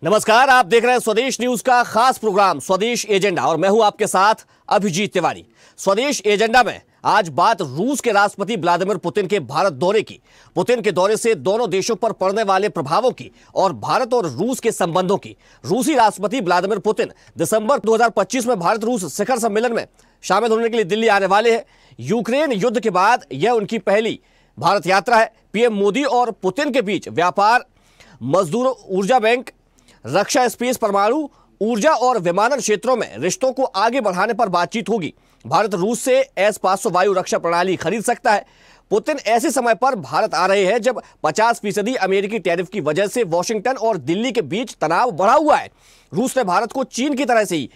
नमस्कार, आप देख रहे हैं स्वदेश न्यूज का खास प्रोग्राम स्वदेश एजेंडा और मैं हूं आपके साथ अभिजीत तिवारी। स्वदेश एजेंडा में आज बात रूस के राष्ट्रपति व्लादिमीर पुतिन के भारत दौरे की, पुतिन के दौरे से दोनों देशों पर पड़ने वाले प्रभावों की और भारत और रूस के संबंधों की। रूसी राष्ट्रपति व्लादिमीर पुतिन दिसंबर 2025 में भारत रूस शिखर सम्मेलन में शामिल होने के लिए दिल्ली आने वाले हैं। यूक्रेन युद्ध के बाद यह उनकी पहली भारत यात्रा है। पीएम मोदी और पुतिन के बीच व्यापार, मजदूरों, ऊर्जा बैंक, रक्षा, स्पेस, परमाणु ऊर्जा और विमानन क्षेत्रों में रिश्तों को आगे बढ़ाने पर बातचीत होगी। भारत रूस से S-500 वायु रक्षा प्रणाली खरीद सकता है। पुतिन ऐसे समय पर भारत आ रहे हैं जब 50% अमेरिकी टैरिफ की वजह से वॉशिंगटन और दिल्ली के बीच तनाव बढ़ा हुआ है। रूस ने भारत को चीन की तरह से ही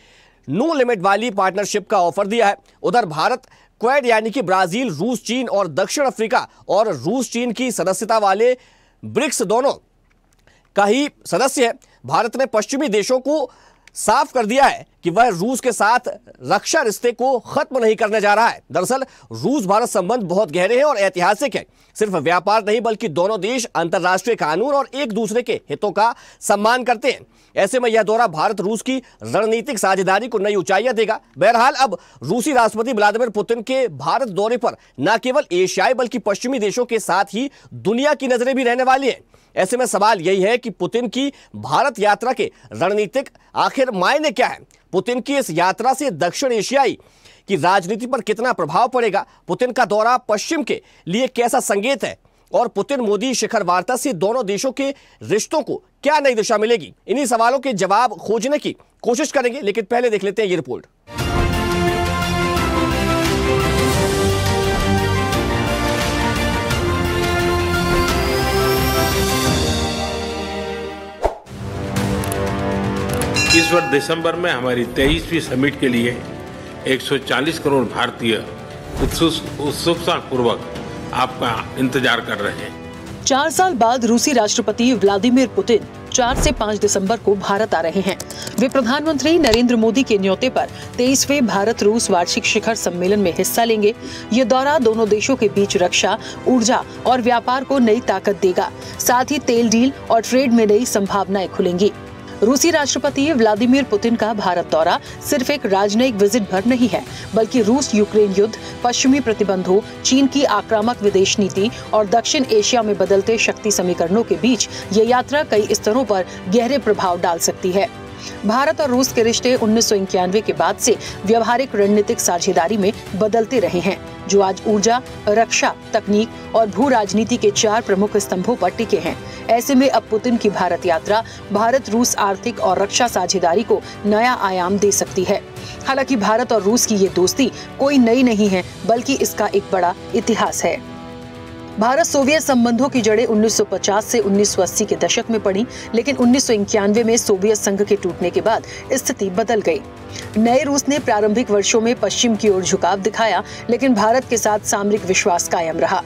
नो लिमिट वाली पार्टनरशिप का ऑफर दिया है। उधर भारत क्वाड यानी कि ब्राजील, रूस, चीन और दक्षिण अफ्रीका और रूस चीन की सदस्यता वाले ब्रिक्स दोनों का ही सदस्य है। भारत ने पश्चिमी देशों को साफ कर दिया है कि वह रूस के साथ रक्षा रिश्ते को खत्म नहीं करने जा रहा है। दरअसल रूस भारत संबंध बहुत गहरे हैं और ऐतिहासिक है। सिर्फ व्यापार नहीं बल्कि दोनों देश अंतर्राष्ट्रीय कानून और एक दूसरे के हितों का सम्मान करते हैं। ऐसे में यह दौरा भारत रूस की रणनीतिक साझेदारी को नई ऊंचाइयां देगा। बहरहाल अब रूसी राष्ट्रपति व्लादिमीर पुतिन के भारत दौरे पर न केवल एशियाई बल्कि पश्चिमी देशों के साथ ही दुनिया की नजरें भी रहने वाली हैं। ऐसे में सवाल यही है कि पुतिन की भारत यात्रा के रणनीतिक आखिर मायने क्या है? पुतिन की इस यात्रा से दक्षिण एशियाई की राजनीति पर कितना प्रभाव पड़ेगा? पुतिन का दौरा पश्चिम के लिए कैसा संकेत है? और पुतिन मोदी शिखर वार्ता से दोनों देशों के रिश्तों को क्या नई दिशा मिलेगी? इन्हीं सवालों के जवाब खोजने की कोशिश करेंगे, लेकिन पहले देख लेते हैं ये रिपोर्ट। इस वर्ष दिसंबर में हमारी 23वीं समिट के लिए 140 करोड़ भारतीय उत्सुकता पूर्वक आपका इंतजार कर रहे हैं। 4 साल बाद रूसी राष्ट्रपति व्लादिमीर पुतिन 4 से 5 दिसंबर को भारत आ रहे हैं। वे प्रधानमंत्री नरेंद्र मोदी के न्योते पर 23वें भारत रूस वार्षिक शिखर सम्मेलन में हिस्सा लेंगे। ये दौरा दोनों देशों के बीच रक्षा, ऊर्जा और व्यापार को नई ताकत देगा। साथ ही तेल डील और ट्रेड में नई संभावनाएं खुलेंगी। रूसी राष्ट्रपति व्लादिमीर पुतिन का भारत दौरा सिर्फ एक राजनयिक विजिट भर नहीं है, बल्कि रूस यूक्रेन युद्ध, पश्चिमी प्रतिबंधों, चीन की आक्रामक विदेश नीति और दक्षिण एशिया में बदलते शक्ति समीकरणों के बीच ये यात्रा कई स्तरों पर गहरे प्रभाव डाल सकती है। भारत और रूस के रिश्ते 1991 के बाद से व्यवहारिक रणनीतिक साझेदारी में बदलते रहे हैं, जो आज ऊर्जा, रक्षा, तकनीक और भू राजनीति के 4 प्रमुख स्तंभों पर टिके हैं। ऐसे में अब पुतिन की भारत यात्रा भारत रूस आर्थिक और रक्षा साझेदारी को नया आयाम दे सकती है। हालांकि भारत और रूस की ये दोस्ती कोई नई नहीं है, बल्कि इसका एक बड़ा इतिहास है। भारत सोवियत संबंधों की जड़ें 1950 से 1980 के दशक में पड़ी, लेकिन 1991 में सोवियत संघ के टूटने के बाद स्थिति बदल गई। नए रूस ने प्रारंभिक वर्षों में पश्चिम की ओर झुकाव दिखाया, लेकिन भारत के साथ सामरिक विश्वास कायम रहा।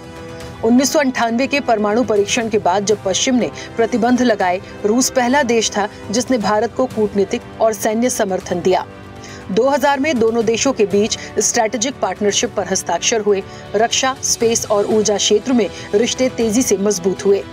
1998 के परमाणु परीक्षण के बाद जब पश्चिम ने प्रतिबंध लगाए, रूस पहला देश था जिसने भारत को कूटनीतिक और सैन्य समर्थन दिया। 2000 में दोनों देशों के बीच स्ट्रैटेजिक पार्टनरशिप पर हस्ताक्षर हुए। रक्षा, स्पेस और ऊर्जा क्षेत्र में रिश्ते तेजी से मजबूत हुए।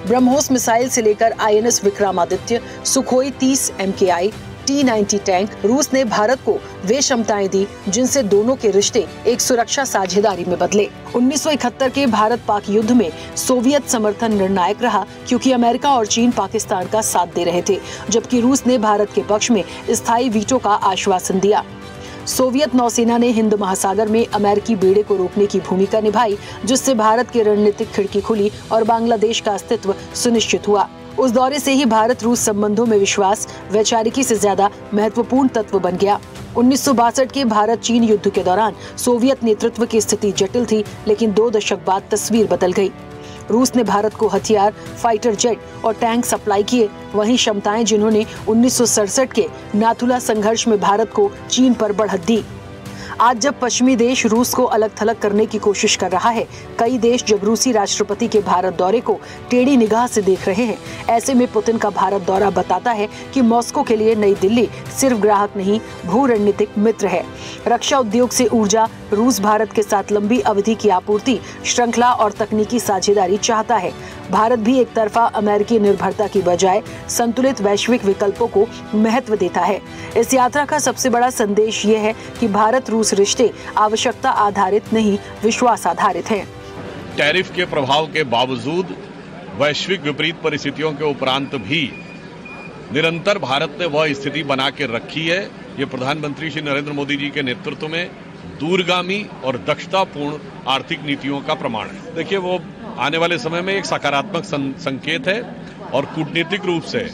ब्रह्मोस मिसाइल से लेकर INS Vikramaditya, Sukhoi 30 MKI, T-90 tank, रूस ने भारत को वे क्षमताएं दी जिनसे दोनों के रिश्ते एक सुरक्षा साझेदारी में बदले। 1971 के भारत पाक युद्ध में सोवियत समर्थन निर्णायक रहा, क्योंकि अमेरिका और चीन पाकिस्तान का साथ दे रहे थे, जबकि रूस ने भारत के पक्ष में स्थायी वीटो का आश्वासन दिया। सोवियत नौसेना ने हिंद महासागर में अमेरिकी बेड़े को रोकने की भूमिका निभाई, जिससे भारत की रणनीतिक खिड़की खुली और बांग्लादेश का अस्तित्व सुनिश्चित हुआ। उस दौरे से ही भारत रूस संबंधों में विश्वास वैचारिकी से ज्यादा महत्वपूर्ण तत्व बन गया। 1962 के भारत चीन युद्ध के दौरान सोवियत नेतृत्व की स्थिति जटिल थी, लेकिन 2 दशक बाद तस्वीर बदल गई। रूस ने भारत को हथियार, फाइटर जेट और टैंक सप्लाई किए। वहीं क्षमताएं जिन्होंने 1967 के नाथुला संघर्ष में भारत को चीन पर बढ़त दी। आज जब पश्चिमी देश रूस को अलग थलग करने की कोशिश कर रहा है, कई देश जब रूसी राष्ट्रपति के भारत दौरे को टेढ़ी निगाह से देख रहे हैं, ऐसे में पुतिन का भारत दौरा बताता है कि मॉस्को के लिए नई दिल्ली सिर्फ ग्राहक नहीं, भू रणनीतिक मित्र है। रक्षा उद्योग से ऊर्जा, रूस भारत के साथ लंबी अवधि की आपूर्ति श्रृंखला और तकनीकी साझेदारी चाहता है। भारत भी एक तरफा अमेरिकी निर्भरता की बजाय संतुलित वैश्विक विकल्पों को महत्व देता है। इस यात्रा का सबसे बड़ा संदेश ये है कि भारत रूस रिश्ते आवश्यकता आधारित नहीं, विश्वास आधारित हैं। टैरिफ के प्रभाव के बावजूद वैश्विक विपरीत परिस्थितियों के उपरांत भी निरंतर भारत ने वह स्थिति बना के रखी है। ये प्रधानमंत्री श्री नरेंद्र मोदी जी के नेतृत्व में दूरगामी और दक्षतापूर्ण आर्थिक नीतियों का प्रमाण है। देखिए, वो आने वाले समय में एक सकारात्मक संकेत है और कूटनीतिक रूप से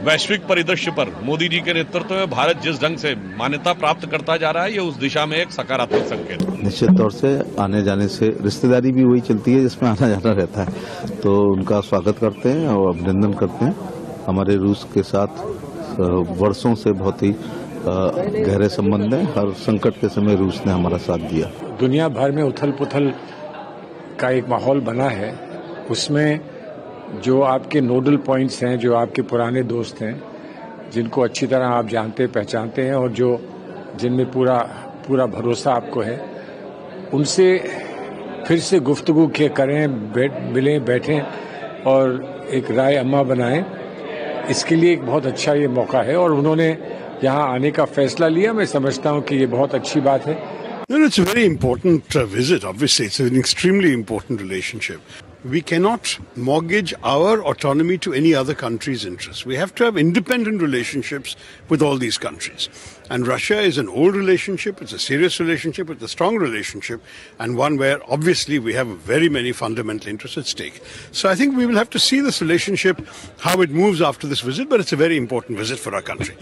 वैश्विक परिदृश्य पर मोदी जी के नेतृत्व में भारत जिस ढंग से मान्यता प्राप्त करता जा रहा है, ये उस दिशा में एक सकारात्मक संकेत है। निश्चित तौर से आने जाने से रिश्तेदारी भी वही चलती है जिसमें आना जाना रहता है, तो उनका स्वागत करते हैं और अभिनंदन करते हैं। हमारे रूस के साथ वर्षों से बहुत ही गहरे संबंध है। हर संकट के समय रूस ने हमारा साथ दिया। दुनिया भर में उथल पुथल का एक माहौल बना है, उसमें जो आपके नोडल पॉइंट्स हैं, जो आपके पुराने दोस्त हैं, जिनको अच्छी तरह आप जानते पहचानते हैं और जो जिनमें पूरा भरोसा आपको है, उनसे फिर से गुफ्तगू करें, मिलें, बैठें और एक राय अम्मा बनाएं। इसके लिए एक बहुत अच्छा ये मौका है और उन्होंने यहाँ आने का फैसला लिया। मैं समझता हूँ कि ये बहुत अच्छी बात है। No, it's a very important visit. Obviously, it's an extremely important relationship. We cannot mortgage our autonomy to any other country's interests. We have to have independent relationships with all these countries. And Russia is an old relationship. It's a serious relationship. It's a strong relationship, and one where obviously we have very many fundamental interests at stake. So I think we will have to see this relationship, how it moves after this visit, but it's a very important visit for our country.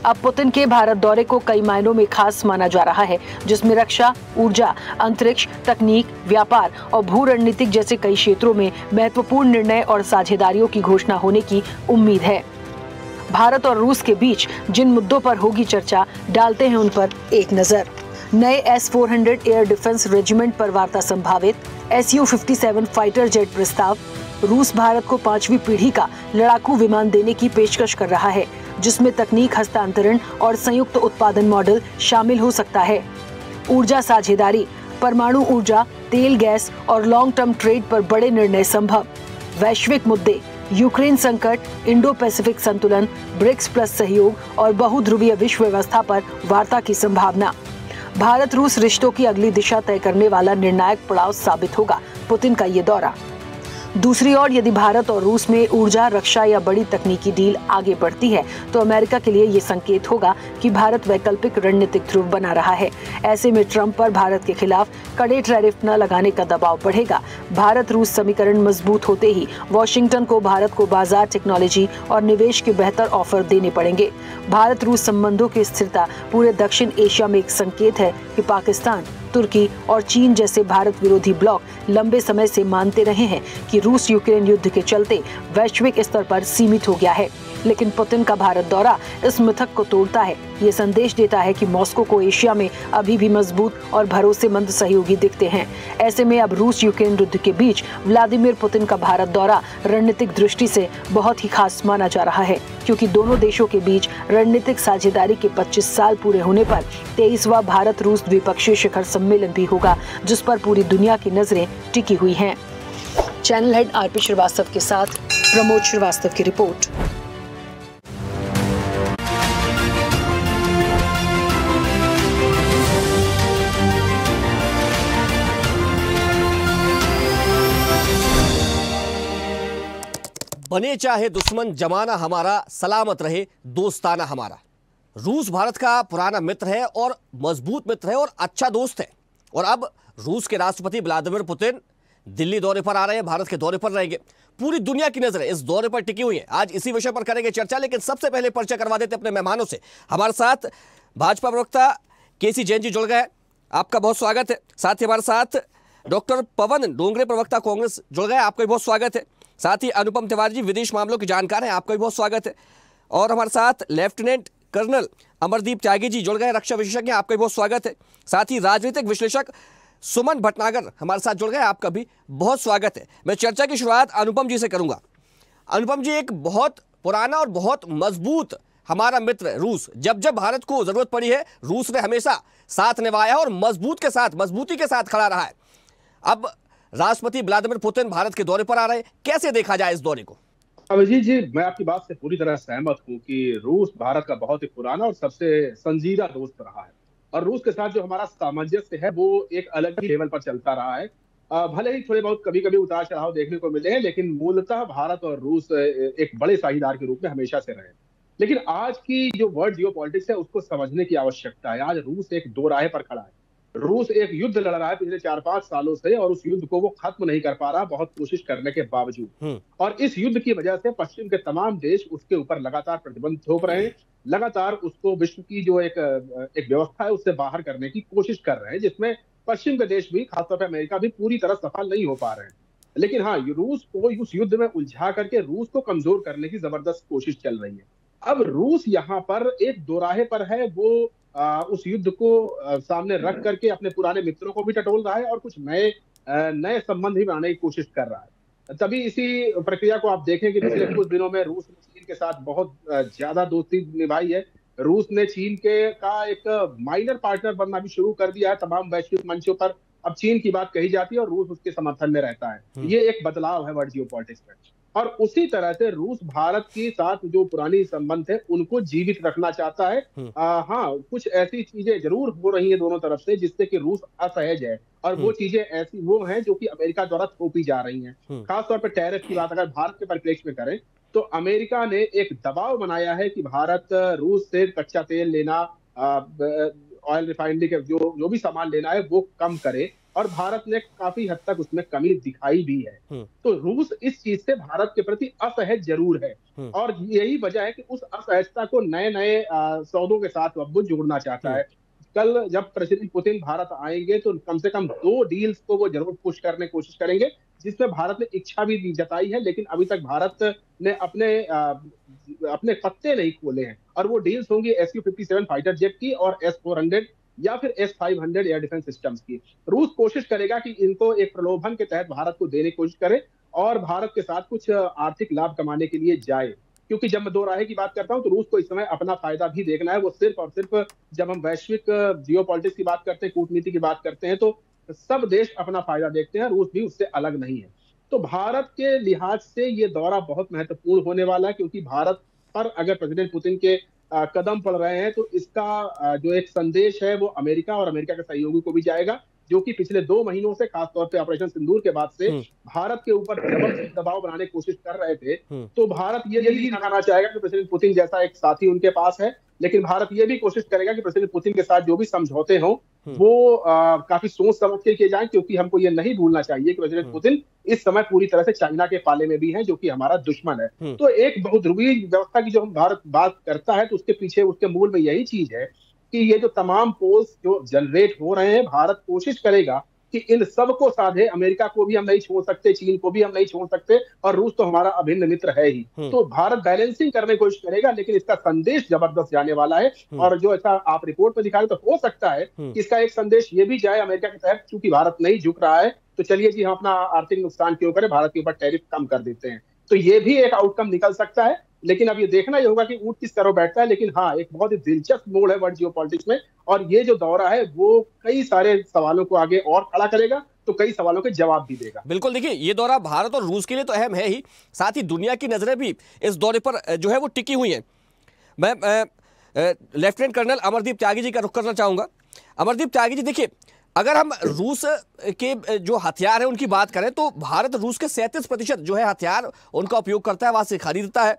अब Putin के भारत दौरे को कई मायनों में खास माना जा रहा है, जिसमें रक्षा, ऊर्जा, अंतरिक्ष, तकनीक, व्यापार और भू रणनीतिक जैसे कई क्षेत्रों में महत्वपूर्ण निर्णय और साझेदारियों की घोषणा होने की उम्मीद है। भारत और रूस के बीच जिन मुद्दों पर होगी चर्चा, डालते हैं उन पर एक नजर। नए S-400 एयर डिफेंस रेजिमेंट पर वार्ता संभावित, Su-57 फाइटर जेट प्रस्ताव। रूस भारत को 5वीं पीढ़ी का लड़ाकू विमान देने की पेशकश कर रहा है, जिसमें तकनीक हस्तांतरण और संयुक्त उत्पादन मॉडल शामिल हो सकता है। ऊर्जा साझेदारी, परमाणु ऊर्जा, तेल गैस और लॉन्ग टर्म ट्रेड पर बड़े निर्णय संभव। वैश्विक मुद्दे, यूक्रेन संकट, इंडो पैसिफिक संतुलन, ब्रिक्स प्लस सहयोग और बहुध्रुवीय विश्व व्यवस्था पर वार्ता की संभावना। भारत रूस रिश्तों की अगली दिशा तय करने वाला निर्णायक पड़ाव साबित होगा पुतिन का ये दौरा। दूसरी ओर यदि भारत और रूस में ऊर्जा, रक्षा या बड़ी तकनीकी डील आगे बढ़ती है, तो अमेरिका के लिए ये संकेत होगा कि भारत वैकल्पिक रणनीतिक ध्रुव बना रहा है। ऐसे में ट्रंप पर भारत के खिलाफ कड़े टैरिफ न लगाने का दबाव बढ़ेगा। भारत रूस समीकरण मजबूत होते ही वॉशिंगटन को भारत को बाजार, टेक्नोलॉजी और निवेश के बेहतर ऑफर देने पड़ेंगे। भारत रूस संबंधों की स्थिरता पूरे दक्षिण एशिया में एक संकेत है कि पाकिस्तान, तुर्की और चीन जैसे भारत विरोधी ब्लॉक लंबे समय से मानते रहे हैं कि रूस यूक्रेन युद्ध के चलते वैश्विक स्तर पर सीमित हो गया है। लेकिन पुतिन का भारत दौरा इस मिथक को तोड़ता है। ये संदेश देता है कि मॉस्को को एशिया में अभी भी मजबूत और भरोसेमंद सहयोगी दिखते हैं। ऐसे में अब रूस यूक्रेन युद्ध के बीच व्लादिमीर पुतिन का भारत दौरा रणनीतिक दृष्टि से बहुत ही खास माना जा रहा है, क्योंकि दोनों देशों के बीच रणनीतिक साझेदारी के 25 साल पूरे होने पर 23वां भारत रूस द्विपक्षीय शिखर सम्मेलन भी होगा, जिस पर पूरी दुनिया की नजरें टिकी हुई हैं। चैनल हेड आरपी श्रीवास्तव के साथ प्रमोद श्रीवास्तव की रिपोर्ट। बने चाहे दुश्मन, जमाना हमारा, सलामत रहे दोस्ताना हमारा। रूस भारत का पुराना मित्र है और मजबूत मित्र है और अच्छा दोस्त है। और अब रूस के राष्ट्रपति व्लादिमीर पुतिन दिल्ली दौरे पर आ रहे हैं, भारत के दौरे पर रहेंगे। पूरी दुनिया की नजरें इस दौरे पर टिकी हुई है। आज इसी विषय पर करेंगे चर्चा, लेकिन सबसे पहले परिचय करवा देते अपने मेहमानों से। हमारे साथ भाजपा प्रवक्ता केसी जैन जी जुड़ गए, आपका बहुत स्वागत है। साथ ही हमारे साथ डॉक्टर पवन डोंगरे, प्रवक्ता कांग्रेस, जुड़ गए, आपका भी बहुत स्वागत है। साथ ही अनुपम तिवारी जी, विदेश मामलों के जानकार हैं, आपका भी बहुत स्वागत है। और हमारे साथ लेफ्टिनेंट कर्नल अमरदीप त्यागी जी जुड़ गए, रक्षा विशेषज्ञ, आपका भी बहुत स्वागत है। साथ ही राजनीतिक विश्लेषक सुमन भटनागर हमारे साथ जुड़ गए, आपका भी बहुत स्वागत है। मैं चर्चा की शुरुआत अनुपम जी से करूंगा। अनुपम जी, एक बहुत पुराना और बहुत मजबूत हमारा मित्र रूस, जब जब भारत को जरूरत पड़ी है रूस ने हमेशा साथ निभाया और मजबूती के साथ खड़ा रहा है। अब राष्ट्रपति व्लादिमीर पुतिन भारत के दौरे पर आ रहे हैं, कैसे देखा जाए इस दौरे को? अभिजीत जी, मैं आपकी बात से पूरी तरह सहमत हूं कि रूस भारत का बहुत ही पुराना और सबसे संजीदा दोस्त रहा है और रूस के साथ जो हमारा सामंजस्य है वो एक अलग ही लेवल पर चलता रहा है। भले ही थोड़े बहुत कभी कभी उतार चढ़ाव देखने को मिले हैं, लेकिन मूलतः भारत और रूस एक बड़े साझेदार के रूप में हमेशा से रहे। लेकिन आज की जो वर्ल्ड जियो पॉलिटिक्स है उसको समझने की आवश्यकता है। आज रूस एक दो राह पर खड़ा है। रूस एक युद्ध लड़ रहा है पिछले 4-5 सालों से और उस युद्ध को वो खत्म नहीं कर पा रहा, बहुत कोशिश करने के बावजूद। और इस युद्ध की वजह से पश्चिम के तमाम देश उसके ऊपर लगातार प्रतिबंध थोप रहे हैं, लगातार उसको विश्व की जो एक व्यवस्था है उससे बाहर करने की कोशिश कर रहे हैं, जिसमें पश्चिम के देश भी, खासतौर पर अमेरिका भी पूरी तरह सफल नहीं हो पा रहे हैं। लेकिन हाँ, रूस को उस युद्ध में उलझा करके रूस को कमजोर करने की जबरदस्त कोशिश चल रही है। अब रूस यहाँ पर एक दोराहे पर है। वो उस युद्ध को सामने रख करके अपने पुराने मित्रों को भी टटोल रहा है और कुछ नए संबंध भी बनाने की कोशिश कर रहा है। तभी इसी प्रक्रिया को आप देखें कि पिछले कुछ दिनों में रूस ने चीन के साथ बहुत ज्यादा दोस्ती निभाई है। रूस ने चीन का एक माइनर पार्टनर बनना भी शुरू कर दिया है तमाम वैश्विक मंचों पर। अब चीन की बात कही जाती है और रूस उसके समर्थन में रहता है। ये एक बदलाव है वर्ल्ड जियो पॉलिटिक्स में। और उसी तरह से रूस भारत के साथ जो पुरानी संबंध है उनको जीवित रखना चाहता है। हाँ, कुछ ऐसी चीजें जरूर हो रही हैं दोनों तरफ से जिससे कि रूस असहज है और वो चीजें ऐसी वो हैं जो कि अमेरिका द्वारा थोपी जा रही हैं। खासतौर पर टैरिफ की बात अगर भारत के परिप्रेक्ष्य में करें तो अमेरिका ने एक दबाव बनाया है कि भारत रूस से कच्चा तेल लेना, ऑयल रिफाइनरी के जो भी सामान लेना है वो कम करे और भारत ने काफी हद तक उसमें कमी दिखाई भी है। तो रूस इस चीज से भारत के प्रति असहज जरूर है और यही वजह है कि उस असहजता को नए नए सौदों के साथ वो जोड़ना चाहता है। कल जब प्रेसिडेंट पुतिन भारत आएंगे तो कम से कम 2 डील्स को वो जरूर पुश करने की कोशिश करेंगे, जिसमें भारत ने इच्छा भी जताई है, लेकिन अभी तक भारत ने अपने पत्ते नहीं खोले हैं। और वो डील्स होंगी Su-57 फाइटर जेट की और S-400 या फिर S-500 एयर डिफेंस सिस्टम्स की। रूस कोशिश करेगा कि इनको एक प्रलोभन के तहत भारत को देने की कोशिश करे और भारत के साथ कुछ आर्थिक लाभ कमाने के लिए जाए। क्योंकि जब मैं दो राहे की बात करता हूं तो रूस को इस समय अपना फायदा भी देखना है। वो सिर्फ और सिर्फ जब हम वैश्विक जियो पॉलिटिक्स की बात करते हैं, कूटनीति की बात करते हैं, तो सब देश अपना फायदा देखते हैं, रूस भी उससे अलग नहीं है। तो भारत के लिहाज से ये दौरा बहुत महत्वपूर्ण होने वाला है, क्योंकि भारत पर अगर प्रेसिडेंट पुतिन के कदम पड़ रहे हैं तो इसका जो एक संदेश है वो अमेरिका और अमेरिका के सहयोगी को भी जाएगा, जो कि पिछले 2 महीनों से, खासतौर पे ऑपरेशन सिंदूर के बाद से भारत के ऊपर जबरदस्त दबाव बनाने की कोशिश कर रहे थे। तो भारत ये भी दिखाना चाहेगा कि प्रेसिडेंट पुतिन जैसा एक साथी उनके पास है, लेकिन भारत ये भी कोशिश करेगा कि प्रेसिडेंट पुतिन के साथ जो भी समझौते हों वो काफी सोच समझ के किए जाएं, क्योंकि हमको ये नहीं भूलना चाहिए कि प्रेसिडेंट पुतिन इस समय पूरी तरह से चाइना के पाले में भी है, जो कि हमारा दुश्मन है। तो एक बहुध्रुवीय व्यवस्था की जो हम भारत बात करता है तो उसके पीछे, उसके मूल में यही चीज है कि ये जो तमाम पोल्स जो जनरेट हो रहे हैं, भारत कोशिश करेगा कि इन सब को साधे। अमेरिका को भी हम नहीं छोड़ सकते, चीन को भी हम नहीं छोड़ सकते और रूस तो हमारा अभिन्न मित्र है ही। तो भारत बैलेंसिंग करने की कोशिश करेगा, लेकिन इसका संदेश जबरदस्त जाने वाला है। और जो ऐसा आप रिपोर्ट में दिखा रहे तो हो सकता है कि इसका एक संदेश ये भी जाए अमेरिका के तहत, क्योंकि भारत नहीं झुक रहा है तो चलिए जी हम अपना आर्थिक नुकसान क्यों करें, भारत के ऊपर टैरिफ कम कर देते हैं। तो ये भी एक आउटकम निकल सकता है, लेकिन अब ये देखना ही होगा कि ऊंट किस तरह बैठता है। लेकिन हाँ, एक बहुत ही दिलचस्प मोड़ है वर्ल्ड जियो पॉलिटिक्स में, और ये जो दौरा है वो कई सारे सवालों को आगे और खड़ा करेगा, तो कई सवालों के जवाब भी देगा। बिल्कुल, देखिए ये दौरा भारत और रूस के लिए तो अहम है ही, साथ ही दुनिया की नजरें भी इस दौरे पर जो है वो टिकी हुई हैं। मैं लेफ्टिनेंट कर्नल अमरदीप त्यागी जी का रुख करना चाहूंगा। अमरदीप त्यागी जी, देखिए अगर हम रूस के जो हथियार है उनकी बात करें तो भारत रूस के 37% जो है हथियार उनका उपयोग करता है, वहां से खरीदता है।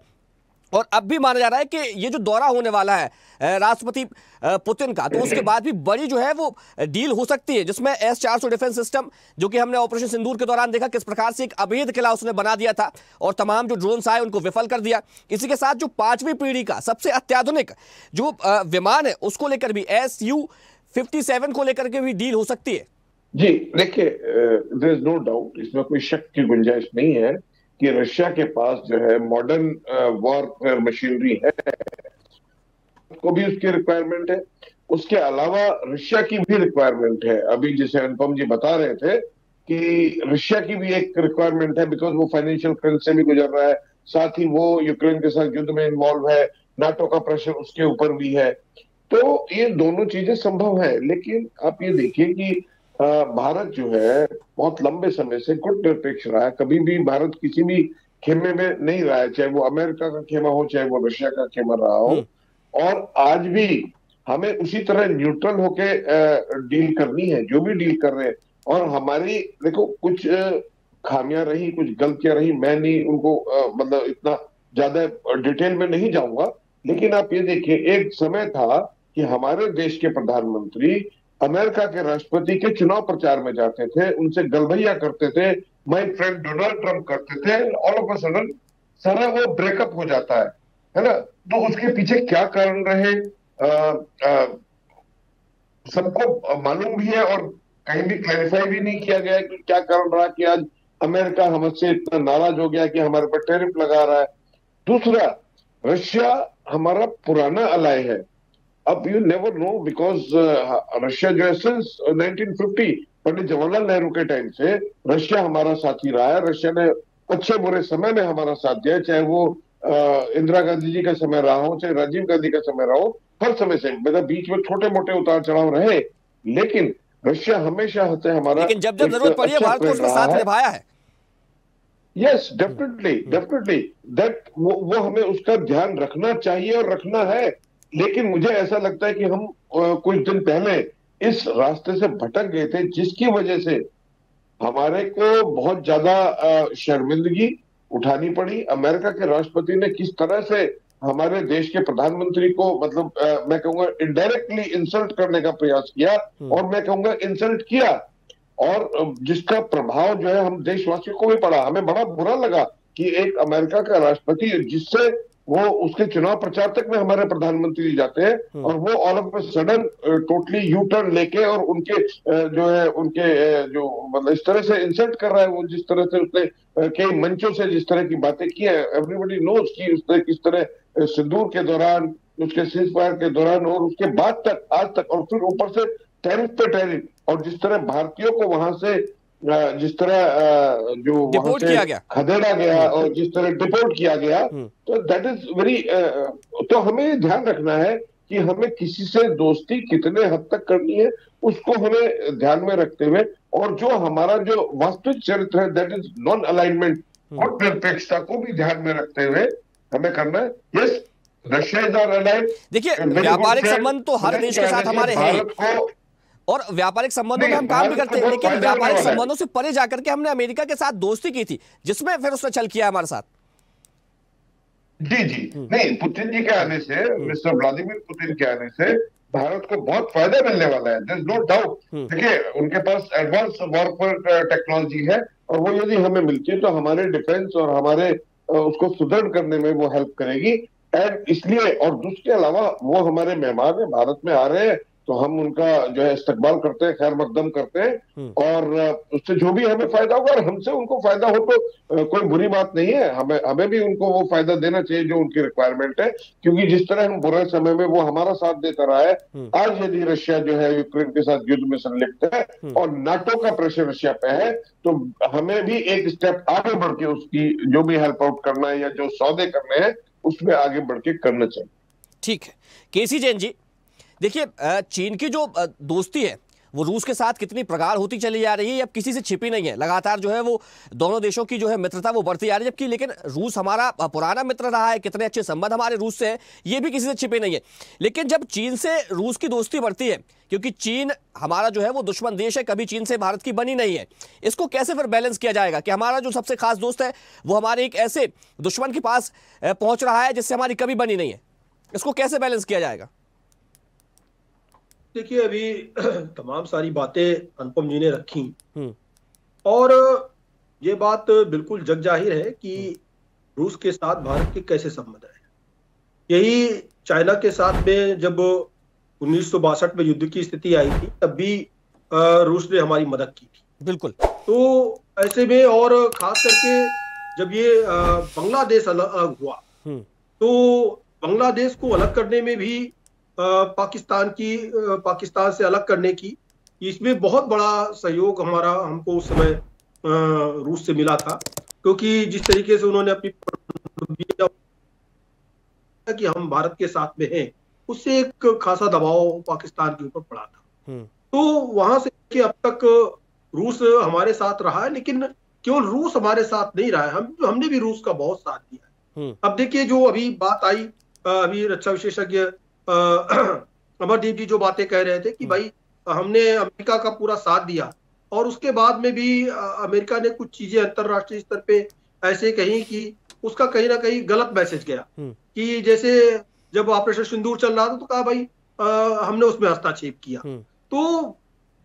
और अब भी माना जा रहा है कि ये जो दौरा होने वाला है राष्ट्रपति पुतिन का, तो उसके बाद भी बड़ी जो है वो डील हो सकती है, जिसमें S-400 डिफेंस सिस्टम, जो कि हमने ऑपरेशन सिंदूर के दौरान देखा किस प्रकार से एक अवैध किला उसने बना दिया था और तमाम जो ड्रोन्स आए उनको विफल कर दिया। इसी के साथ जो 5वीं पीढ़ी का सबसे अत्याधुनिक जो विमान है उसको लेकर भी Su-57 को लेकर के भी डील हो सकती है। जी देखिए, देयर इज नो डाउट, इसमें कोई शक की गुंजाइश नहीं है कि रशिया के पास जो है मॉडर्न वॉरफेयर मशीनरी है, को भी उसकी रिक्वायरमेंट है। उसके अलावा रशिया की भी रिक्वायरमेंट है। अभी जैसे अनुपम जी बता रहे थे कि रशिया की भी एक रिक्वायरमेंट है, बिकॉज वो फाइनेंशियल क्रंच से भी गुजर रहा है, साथ ही वो यूक्रेन के साथ युद्ध में इन्वॉल्व है, नाटो का प्रेशर उसके ऊपर भी है। तो ये दोनों चीजें संभव है। लेकिन आप ये देखिए कि भारत जो है बहुत लंबे समय से गुट निरपेक्ष रहा है। कभी भी भारत किसी भी खेमे में नहीं रहा है, चाहे वो अमेरिका का खेमा हो, चाहे वो रशिया का खेमा रहा हो। और आज भी हमें उसी तरह न्यूट्रल होके डील करनी है, जो भी डील कर रहे हैं। और हमारी देखो कुछ खामियां रही, कुछ गलतियां रही, मैं नहीं उनको मतलब इतना ज्यादा डिटेल में नहीं जाऊंगा, लेकिन आप ये देखिए, एक समय था कि हमारे देश के प्रधानमंत्री अमेरिका के राष्ट्रपति के चुनाव प्रचार में जाते थे, उनसे गलभैया करते थे, माय फ्रेंड डोनाल्ड ट्रंप करते थे, ऑल ऑफ अ सडन सारा वो ब्रेकअप हो जाता है ना। तो उसके पीछे क्या कारण रहे सबको मालूम भी है, और कहीं भी क्लैरिफाई भी नहीं किया गया कि क्या कारण रहा कि आज अमेरिका हमसे इतना नाराज हो गया कि हमारे पर टैरिफ लगा रहा है। दूसरा, रशिया हमारा पुराना अलाय है। अब you never know, because Russia जो है सिंस 1950 पंडित जवाहरलाल नेहरू के टाइम से रशिया हमारा साथी रहा है। रशिया ने अच्छे बुरे समय में हमारा साथ दिया, चाहे वो इंदिरा गांधी जी का समय रहा हो, चाहे राजीव गांधी का समय रहा हो, हर समय से मतलब बीच में छोटे मोटे उतार चढ़ाव रहे, लेकिन रशिया हमेशा से हमारा, लेकिन जब जरूरत पड़ी है भारत को उसमें साथ निभाया है। यस, डेफिनेटली दैट वो हमें उसका ध्यान रखना चाहिए और रखना है। लेकिन मुझे ऐसा लगता है कि हम कुछ दिन पहले इस रास्ते से भटक गए थे, जिसकी वजह से हमारे को बहुत ज्यादा शर्मिंदगी उठानी पड़ी। अमेरिका के राष्ट्रपति ने किस तरह से हमारे देश के प्रधानमंत्री को मतलब मैं कहूंगा इनडायरेक्टली इंसल्ट करने का प्रयास किया, और मैं कहूंगा इंसल्ट किया, और जिसका प्रभाव जो है हम देशवासियों को भी पड़ा। हमें बड़ा बुरा लगा कि एक अमेरिका का राष्ट्रपति, जिससे वो उसके चुनाव प्रचार तक में हमारे प्रधानमंत्री जाते हैं, और वो all of a sudden totally U turn लेके और उनके जो है उनके जो मतलब इस तरह से इंसल्ट कर रहा है। वो जिस तरह से उसने कई मंचों से जिस तरह की बातें की है, एवरीबॉडी नोज कि उसने किस तरह सिंदूर के दौरान, उसके सीज फायर के दौरान और उसके बाद तक आज तक, और फिर ऊपर से टैरिफ पे टैरिफ, और जिस तरह भारतीयों को वहां से जिस तरह जो वहां से खदेड़ा गया और जिस तरह डिपोर्ट किया गया, तो दैट इज वेरी तो हमें ध्यान रखना है कि हमें किसी से दोस्ती कितने हद तक करनी है, उसको हमें ध्यान में रखते हुए, और जो हमारा जो वास्तविक चरित्र है दैट इज नॉन अलाइनमेंट और निरपेक्षता को भी ध्यान में रखते हुए हमें करना है। यस, रशिया इज आवर अलाय। देखिए, व्यापारिक संबंध तो हर देश के साथ हमारे हैं, और व्यापारिक संबंधों में हम काम भी करते हैं, लेकिन व्यापारिक संबंधों से परे जाकर के हमने अमेरिका के साथ दोस्ती की थी, जिसमें फिर उसने छल किया हमारे साथ। जी नहीं, पुतिन जी के आने से, मिस्टर व्लादिमीर पुतिन के आने से भारत को बहुत फायदा मिलने वाला है, देयर इज नो डाउट। देखिए, उनके पास एडवांस वॉरफेयर टेक्नोलॉजी है, और वो यदि हमें मिलती है तो हमारे डिफेंस और हमारे उसको सुदृढ़ करने में वो हेल्प करेगी। एंड इसलिए, और दूसरे अलावा वो हमारे मेहमान है, भारत में आ रहे हैं, तो हम उनका जो है इस्तकबाल करते हैं, खैर मकदम करते हैं, और उससे जो भी हमें फायदा होगा, और हमसे उनको फायदा हो तो कोई बुरी बात नहीं है। हमें भी उनको वो फायदा देना चाहिए जो उनकी रिक्वायरमेंट है, क्योंकि जिस तरह हम बुरे समय में वो हमारा साथ देता रहा है, आज यदि रशिया जो है यूक्रेन के साथ युद्ध में संलिप्त है और नाटो का प्रेशर रशिया पे है, तो हमें भी एक स्टेप आगे बढ़ के उसकी जो भी हेल्प आउट करना है या जो सौदे करने हैं उसमें आगे बढ़ के करना चाहिए। ठीक है, केसी जैन जी, देखिए, चीन की जो दोस्ती है वो रूस के साथ कितनी प्रगाढ़ होती चली जा रही है, अब किसी से छिपी नहीं है। लगातार जो है वो दोनों देशों की जो है मित्रता वो बढ़ती जा रही है, जबकि लेकिन रूस हमारा पुराना मित्र रहा है, कितने अच्छे संबंध हमारे रूस से हैं, ये भी किसी से छिपे नहीं है। लेकिन जब चीन से रूस की दोस्ती बढ़ती है, क्योंकि चीन हमारा जो है वो दुश्मन देश है, कभी चीन से भारत की बनी नहीं है, इसको कैसे फिर बैलेंस किया जाएगा कि हमारा जो सबसे खास दोस्त है वो हमारे एक ऐसे दुश्मन के पास पहुंच रहा है जिससे हमारी कभी बनी नहीं है, इसको कैसे बैलेंस किया जाएगा? देखिए, अभी तमाम सारी बातें अनुपम जी ने रखी, और ये बात बिल्कुल जग जाहिर है कि रूस के साथ भारत के कैसे संबंध है। यही चाइना के साथ में जब 1962 में युद्ध की स्थिति आई थी, तब भी रूस ने हमारी मदद की थी। बिल्कुल। तो ऐसे में, और खास करके जब ये बांग्लादेश अलग हुआ, तो बांग्लादेश को अलग करने में भी पाकिस्तान से अलग करने की, इसमें बहुत बड़ा सहयोग हमको उस समय रूस से मिला था, क्योंकि जिस तरीके से उन्होंने अपनी कि हम भारत के साथ में हैं, उससे एक खासा दबाव पाकिस्तान के ऊपर पड़ा था। तो वहां से कि अब तक रूस हमारे साथ रहा है, लेकिन केवल रूस हमारे साथ नहीं रहा है, हमने भी रूस का बहुत साथ दिया है। अब देखिए जो अभी बात आई, अभी रक्षा विशेषज्ञ अमरदीप जी जो बातें कह रहे थे कि भाई हमने अमेरिका का पूरा साथ दिया, और उसके बाद में भी अमेरिका ने कुछ चीजें अंतरराष्ट्रीय स्तर पे ऐसे कही कि उसका कहीं ना कहीं गलत मैसेज गया, कि जैसे जब ऑपरेशन सिंदूर चल रहा था तो कहा भाई हमने उसमें हस्तक्षेप किया। तो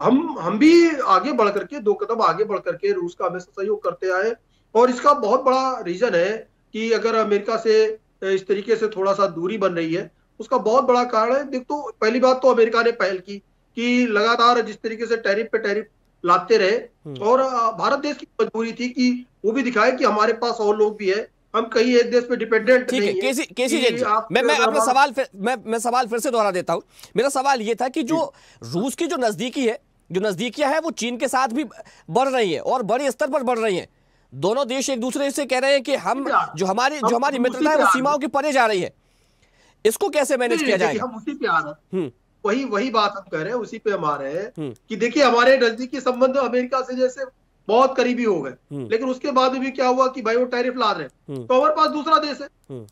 हम भी आगे बढ़ करके 2 कदम आगे बढ़ करके रूस का हमेशा सहयोग करते आए, और इसका बहुत बड़ा रीजन है कि अगर अमेरिका से इस तरीके से थोड़ा सा दूरी बन रही है, उसका बहुत बड़ा कारण है। देख, तो पहली बात तो अमेरिका ने पहल की कि लगातार जिस तरीके से टैरिफ पे टैरिफ लाते रहे, और भारत देश की मजबूरी थी कि वो भी दिखाए कि हमारे पास और लोग भी है, हम कहीं एक देश पे डिपेंडेंट नहीं है। केसी जैन जी, मैं अपना सवाल मैं सवाल फिर से दोहरा देता हूं। मेरा सवाल ये था कि जो रूस की जो नजदीकियां है वो चीन के साथ भी बढ़ रही है और बड़े स्तर पर बढ़ रही है। दोनों देश एक दूसरे से कह रहे हैं कि हम जो हमारी मित्रता है वो सीमाओं के परे जा रही है, इसको कैसे मैनेज किया जाएगा? हम उसी पे आ रहे हैं, वही बात हम कह रहे हैं, उसी पे हम आ रहे हैं कि देखिए हमारे नजदीकी संबंध अमेरिका से जैसे बहुत करीबी हो गए, लेकिन उसके बाद भी क्या हुआ कि भाई वो टैरिफ ला रहे हैं, तो हमारे पास दूसरा देश है,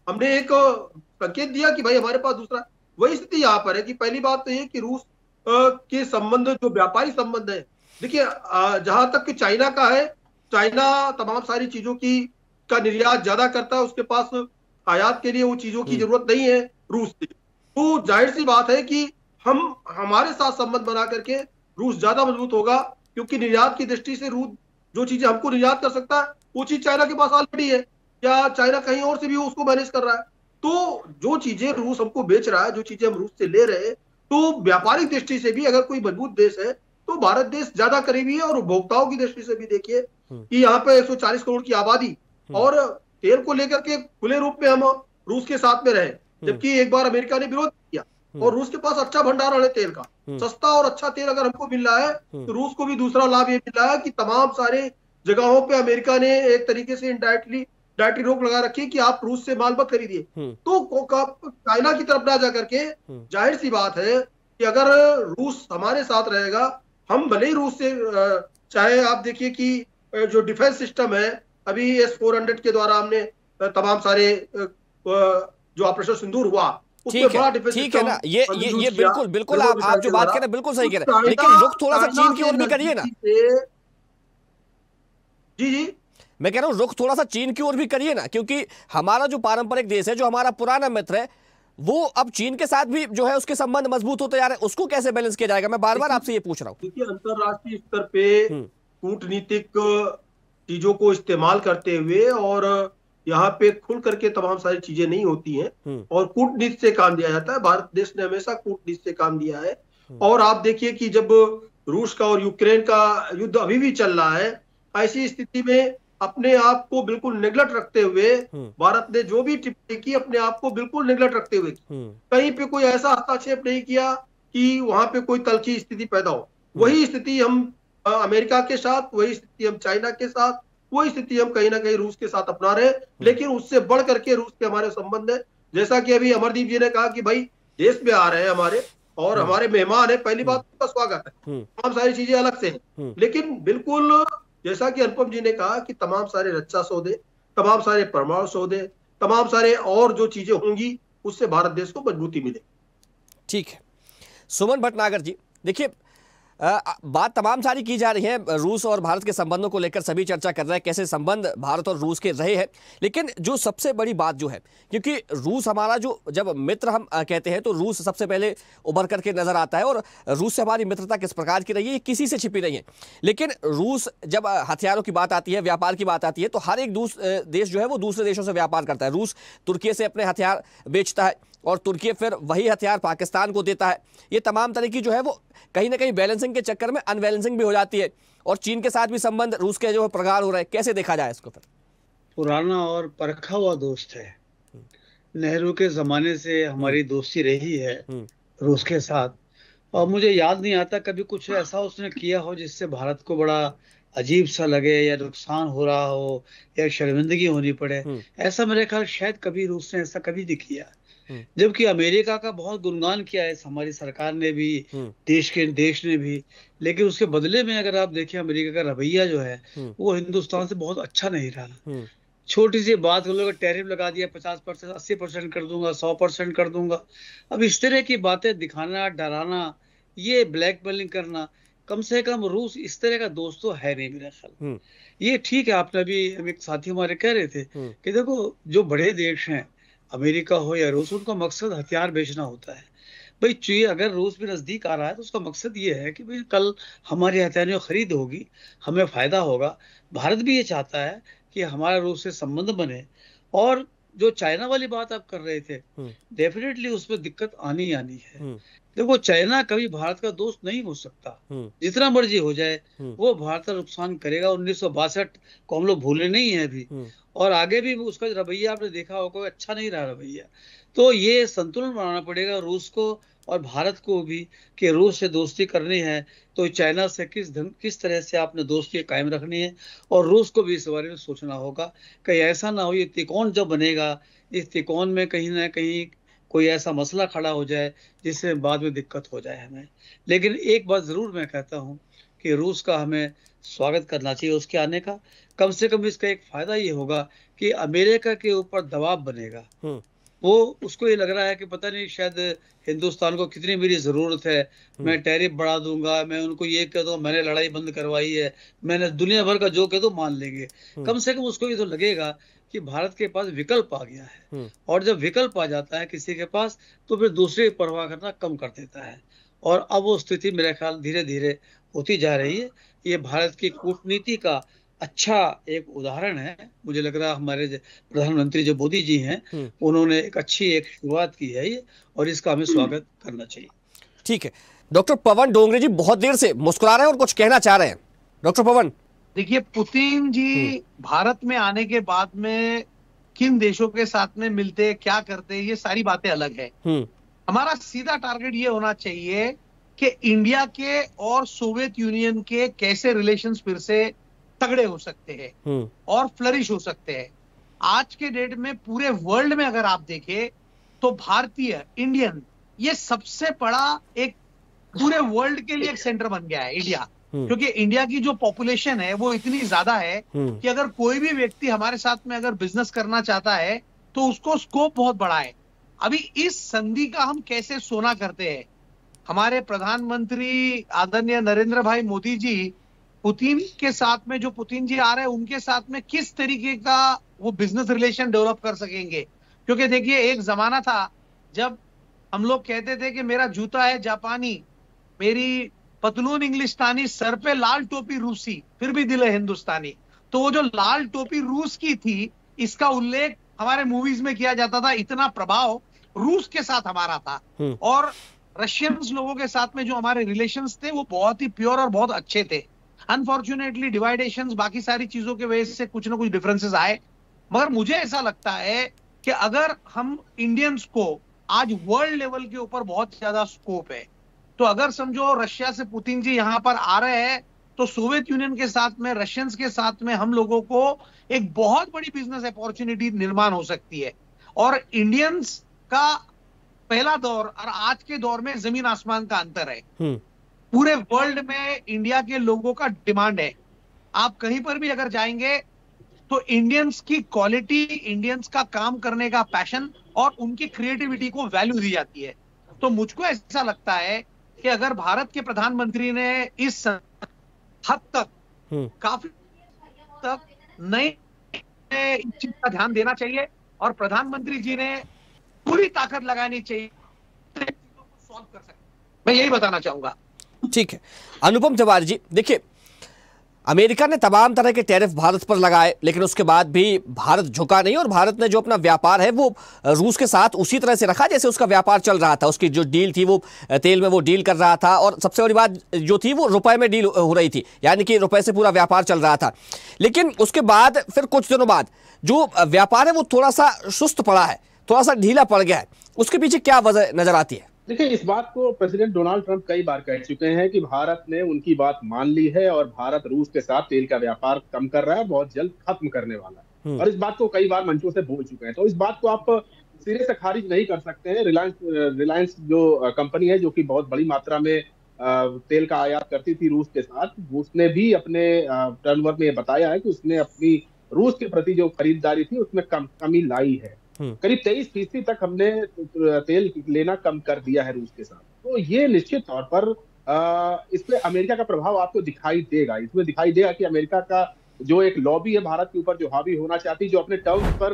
हमने एक संकेत दिया कि भाई हमारे पास दूसरा। वही स्थिति यहाँ पर है कि पहली बात तो ये कि रूस के संबंध जो व्यापारिक संबंध है, देखिए जहां तक कि चाइना का है, चाइना तमाम सारी चीजों का निर्यात ज्यादा करता है, उसके पास आयात के लिए वो चीजों की जरूरत नहीं है रूस से। तो जाहिर सी बात है कि हमारे साथ संबंध बना करके रूस ज्यादा मजबूत होगा, क्योंकि निर्यात की दृष्टि से रूस जो चीजें हमको निर्यात कर सकता है वो चीज चाइना के पास ऑलरेडी है, या चाइना कहीं और से भी उसको मैनेज कर रहा है। तो जो चीजें रूस हमको बेच रहा है, जो चीजें हम रूस से ले रहे हैं, तो व्यापारिक दृष्टि से भी अगर कोई मजबूत देश है तो भारत देश ज्यादा करीबी है। और उपभोक्ताओं की दृष्टि से भी देखिए कि यहाँ पे 140 करोड़ की आबादी, और तेल को लेकर के खुले रूप में हम रूस के साथ में रहे, जबकि एक बार अमेरिका ने विरोध किया, और रूस के पास अच्छा भंडारण है तेल का, सस्ता और अच्छा तेल अगर हमको मिल रहा है तो रूस को भी दूसरा लाभ ये मिल रहा है कि तमाम सारे जगहों पे अमेरिका ने एक तरीके से डायरेक्टली रोक लगा रखी कि आप रूस से माल मत खरीदिए। तो चाइना की तरफ ना जा करके जाहिर सी बात है कि अगर रूस हमारे साथ रहेगा, हम भले ही रूस से चाहे आप देखिए कि जो डिफेंस सिस्टम है, अभी S-400 के द्वारा हमने तमाम सारे जो ऑपरेशन सिंदूर हुआ, ठीक है ना, ये बिल्कुल आप जो बात कह रहे हैं बिल्कुल सही कह रहे हैं, लेकिन रुख थोड़ा सा चीन की ओर भी करिए ना। जी मैं कह रहा हूँ रुख थोड़ा सा चीन की ओर भी करिए ना, क्योंकि हमारा जो पारंपरिक देश है, जो हमारा पुराना मित्र है, वो अब चीन के साथ भी जो है उसके संबंध मजबूत होते जा रहे हैं, उसको कैसे बैलेंस किया जाएगा? मैं बार बार आपसे ये पूछ रहा हूँ। देखिए अंतरराष्ट्रीय स्तर पे कूटनीतिक चीजों को इस्तेमाल करते हुए, और यहाँ पे खुल करके तमाम सारी चीजें नहीं होती हैं, और कूटनीति से काम दिया जाता है। भारत देश ने हमेशा कूटनीति से काम दिया है। और आप देखिए कि जब रूस का और यूक्रेन का युद्ध अभी भी चल रहा है, ऐसी स्थिति में अपने आप को बिल्कुल निगलेक्ट रखते हुए भारत ने जो भी टिप्पणी की, अपने आप को बिल्कुल निगलेक्ट रखते हुए कहीं पे कोई ऐसा हस्तक्षेप नहीं किया कि वहां पे कोई तल्खी स्थिति पैदा हो। वही स्थिति हम अमेरिका के साथ, वही स्थिति हम चाइना के साथ, वही स्थिति हम कहीं ना कहीं रूस के साथ अपना रहे, लेकिन उससे बढ़ करके रूस के हमारे संबंध है। जैसा कि अभी अमरदीप जी ने कहा कि भाई देश में आ रहे हैं हमारे, और हमारे मेहमान है, पहली बात उनका स्वागत है, तमाम सारी चीजें अलग से हैं, लेकिन बिल्कुल जैसा कि अनुपम जी ने कहा कि तमाम सारे रक्षा सौदे, तमाम सारे परमाणु सौदे, तमाम सारे और जो चीजें होंगी, उससे भारत देश को मजबूती मिलेगी। ठीक है, सुमन भटनागर जी, देखिए बात तमाम सारी की जा रही है, रूस और भारत के संबंधों को लेकर सभी चर्चा कर रहे हैं, कैसे संबंध भारत और रूस के रहे हैं, लेकिन जो सबसे बड़ी बात जो है, क्योंकि रूस हमारा जो जब मित्र हम कहते हैं तो रूस सबसे पहले उभर करके नजर आता है, और रूस से हमारी मित्रता किस प्रकार की रही है, ये किसी से छिपी नहीं है। लेकिन रूस जब हथियारों की बात आती है, व्यापार की बात आती है, तो हर एक देश जो है वो दूसरे देशों से व्यापार करता है। रूस तुर्की से अपने हथियार बेचता है, और तुर्की फिर वही हथियार पाकिस्तान को देता है। ये तमाम तरह की जो है वो कहीं ना कहीं बैलेंसिंग के चक्कर में अनबैलेंसिंग भी हो जाती है, और चीन के साथ भी संबंध रूस के जो प्रगाढ़ हो रहे हैं, कैसे देखा जाए इसको? फिर पुराना और परखा हुआ दोस्त है, नेहरू के जमाने से हमारी दोस्ती रही है रूस के साथ, और मुझे याद नहीं आता कभी कुछ ऐसा उसने किया हो जिससे भारत को बड़ा अजीब सा लगे, या नुकसान हो रहा हो, या शर्मिंदगी होनी पड़े। ऐसा मेरे ख्याल शायद कभी रूस ने ऐसा कभी नहीं किया। जबकि अमेरिका का बहुत गुणगान किया है हमारी सरकार ने भी, देश ने भी। लेकिन उसके बदले में अगर आप देखें अमेरिका का रवैया जो है वो हिंदुस्तान से बहुत अच्छा नहीं रहा। छोटी सी बात लोग टैरिफ लगा दिया, 50%, 80% कर दूंगा, 100% कर दूंगा। अब इस तरह की बातें दिखाना, डराना, ये ब्लैकमेलिंग करना, कम से कम रूस इस तरह का दोस्त तो है नहीं मेरा ख्याल। ये ठीक है, आपने अभी एक साथी हमारे कह रहे थे कि देखो जो बड़े देश हैं, अमेरिका हो या रूस, उनका मकसद हथियार बेचना होता है। भाई चाहिए अगर रूस भी नजदीक आ रहा है तो उसका मकसद ये है कि भाई कल हमारी हथियारों की खरीद होगी, हमें फायदा होगा। भारत भी ये चाहता है कि हमारा रूस से संबंध बने। और जो चाइना वाली बात आप कर रहे थे, डेफिनेटली उसमें दिक्कत आनी है। देखो चाइना कभी भारत का दोस्त नहीं हो सकता, जितना मर्जी हो जाए वो भारत का नुकसान करेगा। 1962 को हम लोग भूले नहीं है अभी, और आगे भी उसका रवैया आपने देखा होगा, अच्छा नहीं रहा रवैया। तो ये संतुलन बनाना पड़ेगा रूस को और भारत को भी कि रूस से दोस्ती करनी है तो चाइना से किस तरह से आपने दोस्ती कायम रखनी है। और रूस को भी इस बारे में सोचना होगा कि ऐसा ना हो ये त्रिकोण जब बनेगा, इस त्रिकोण में कहीं ना कहीं कोई ऐसा मसला खड़ा हो जाए जिससे बाद में दिक्कत हो जाए हमें। लेकिन एक बात जरूर मैं कहता हूं कि रूस का हमें स्वागत करना चाहिए उसके आने का। कम से कम इसका एक फायदा ये होगा कि अमेरिका के ऊपर दबाव बनेगा। वो उसको ये लग रहा है कि पता नहीं शायद हिंदुस्तान को कितनी मेरी जरूरत है, मैं टैरिफ बढ़ा दूंगा, मैं उनको ये कह दूं मैंने लड़ाई बंद करवाई है, मैंने दुनिया भर का जो कह दूं मान लेंगे। कम से कम उसको ये तो लगेगा कि भारत के पास विकल्प आ गया है। और जब विकल्प आ जाता है किसी के पास तो फिर दूसरे की परवाह करना कम कर देता है। और अब वो स्थिति मेरे ख्याल धीरे धीरे होती जा रही है। ये भारत की कूटनीति का अच्छा एक उदाहरण है। मुझे लग रहा है हमारे प्रधानमंत्री जो मोदी जी हैं उन्होंने एक अच्छी एक शुरुआत की है ये, और इसका हमें स्वागत करना चाहिए। ठीक है, डॉक्टर पवन डोंगरे जी बहुत देर से मुस्कुरा रहे हैं और कुछ कहना चाह रहे हैं। डॉक्टर पवन, देखिए पुतिन जी भारत में आने के बाद में किन देशों के साथ में मिलते, क्या करते, ये सारी बातें अलग है। हमारा सीधा टारगेट ये होना चाहिए कि इंडिया के और सोवियत यूनियन के कैसे रिलेशंस फिर से तगड़े हो सकते हैं और फ्लरिश हो सकते हैं। आज के डेट में पूरे वर्ल्ड में अगर आप देखें तो भारतीय, इंडियन, ये सबसे बड़ा एक पूरे वर्ल्ड के लिए एक सेंटर बन गया है इंडिया। क्योंकि इंडिया की जो पॉपुलेशन है वो इतनी ज्यादा है कि अगर कोई भी व्यक्ति हमारे साथ में अगर बिजनेस करना चाहता है तो उसको स्कोप बहुत बड़ा है। अभी इस संधि का हम कैसे सोना करते हैं। हमारे प्रधानमंत्री आदरणीय नरेंद्र भाई मोदी जी पुतिन के साथ में, जो पुतिन जी आ रहे हैं उनके साथ में किस तरीके का वो बिजनेस रिलेशन डेवलप कर सकेंगे। क्योंकि देखिए एक जमाना था जब हम लोग कहते थे कि मेरा जूता है जापानी, मेरी पतलून इंग्लिस्तानी, सर पे लाल टोपी रूसी, फिर भी दिल है हिंदुस्तानी। तो वो जो लाल टोपी रूस की थी इसका उल्लेख हमारे मूवीज में किया जाता था। इतना प्रभाव रूस के साथ हमारा था। और रशियंस लोगों के साथ में जो हमारे रिलेशंस थे वो बहुत ही प्योर और बहुत अच्छे थे। अनफॉर्चुनेटली डिवाइडेशंस, बाकी सारी चीजों के वजह से कुछ ना कुछ डिफरेंसेस आए। मगर मुझे ऐसा लगता है कि अगर हम इंडियंस को आज वर्ल्ड लेवल के ऊपर बहुत ज्यादा स्कोप है, तो अगर समझो रशिया से पुतिन जी यहां पर आ रहे हैं तो सोवियत यूनियन के साथ में, रशियंस के साथ में हम लोगों को एक बहुत बड़ी बिजनेस अपॉर्चुनिटी निर्माण हो सकती है। और इंडियंस का पहला दौर और आज के दौर में जमीन आसमान का अंतर है। पूरे वर्ल्ड में इंडिया के लोगों का डिमांड है। आप कहीं पर भी अगर जाएंगे तो इंडियंस की क्वालिटी, इंडियंस का काम करने का पैशन और उनकी क्रिएटिविटी को वैल्यू दी जाती है। तो मुझको ऐसा लगता है कि अगर भारत के प्रधानमंत्री ने इस हद तक, काफी तक नई चीज का ध्यान देना चाहिए और प्रधानमंत्री जी ने पूरी ताकत लगानी चाहिए सॉल्व कर सकते। मैं यही बताना चाहूंगा। ठीक है, अनुपम तिवारी जी, देखिए अमेरिका ने तमाम तरह के टैरिफ भारत पर लगाए लेकिन उसके बाद भी भारत झुका नहीं और भारत ने जो अपना व्यापार है वो रूस के साथ उसी तरह से रखा जैसे उसका व्यापार चल रहा था। उसकी जो डील थी वो तेल में वो डील कर रहा था और सबसे बड़ी बात जो थी वो रुपए में डील हो रही थी, यानी कि रुपए से पूरा व्यापार चल रहा था। लेकिन उसके बाद फिर कुछ दिनों बाद जो व्यापार है वो थोड़ा सा सुस्त पड़ा है, थोड़ा सा ढीला पड़ गया है। उसके पीछे क्या वजह नजर आती है? देखिए इस बात को प्रेसिडेंट डोनाल्ड ट्रंप कई बार कह चुके हैं कि भारत ने उनकी बात मान ली है और भारत रूस के साथ तेल का व्यापार कम कर रहा है और बहुत जल्द खत्म करने वाला है। और इस बात को कई बार मंचों से बोल चुके हैं। तो इस बात को आप सिरे से खारिज नहीं कर सकते हैं। रिलायंस जो कंपनी है, जो कि बहुत बड़ी मात्रा में तेल का आयात करती थी रूस के साथ, उसने भी अपने टर्नओवर में बताया है कि उसने अपनी रूस के प्रति जो खरीदारी थी उसमें कमी लाई है। करीब 23% तक हमने तेल लेना कम कर दिया है रूस के साथ। तो ये निश्चित तौर पर इसमें अमेरिका का प्रभाव आपको दिखाई देगा। इसमें दिखाई देगा कि अमेरिका का जो एक लॉबी है भारत के ऊपर, जो हावी होना चाहती, जो अपने टर्म्स पर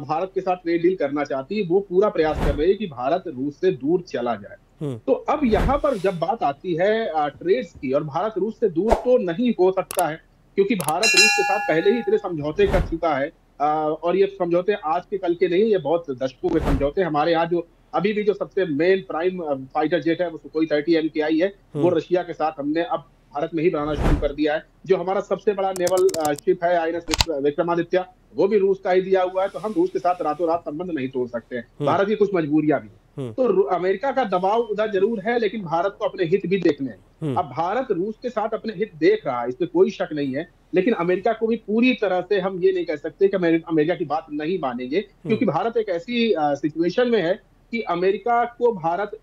भारत के साथ ट्रेड डील करना चाहती है, वो पूरा प्रयास कर रही है कि भारत रूस से दूर चला जाए। तो अब यहाँ पर जब बात आती है ट्रेड्स की, और भारत रूस से दूर तो नहीं हो सकता है, क्योंकि भारत रूस के साथ पहले ही इतने समझौते कर चुका है, और ये समझौते आज के कल के नहीं, ये बहुत दशकों के समझौते। हमारे यहाँ जो अभी भी जो सबसे मेन प्राइम फाइटर जेट है वो सुखोई 30 MKI है, वो रशिया के साथ हमने अब भारत में ही बनाना शुरू कर दिया है। जो हमारा सबसे बड़ा नेवल शिप है INS विक्रमादित्य, वो भी रूस का ही दिया हुआ है। तो हम रूस के साथ रातों रात संबंध नहीं तोड़ सकते हैं। भारत की कुछ मजबूरियां भी हैं। तो अमेरिका का दबाव उधर जरूर है, लेकिन भारत को अपने हित भी देखने हैं। अब भारत रूस के साथ अपने हित देख रहा है, इसमें कोई शक नहीं है, लेकिन अमेरिका को भी पूरी तरह से हम ये नहीं कह सकते कि अमेरिका की बात नहीं मानेंगे, क्योंकि भारत एक ऐसी सिचुएशन में है कि अमेरिका को भारत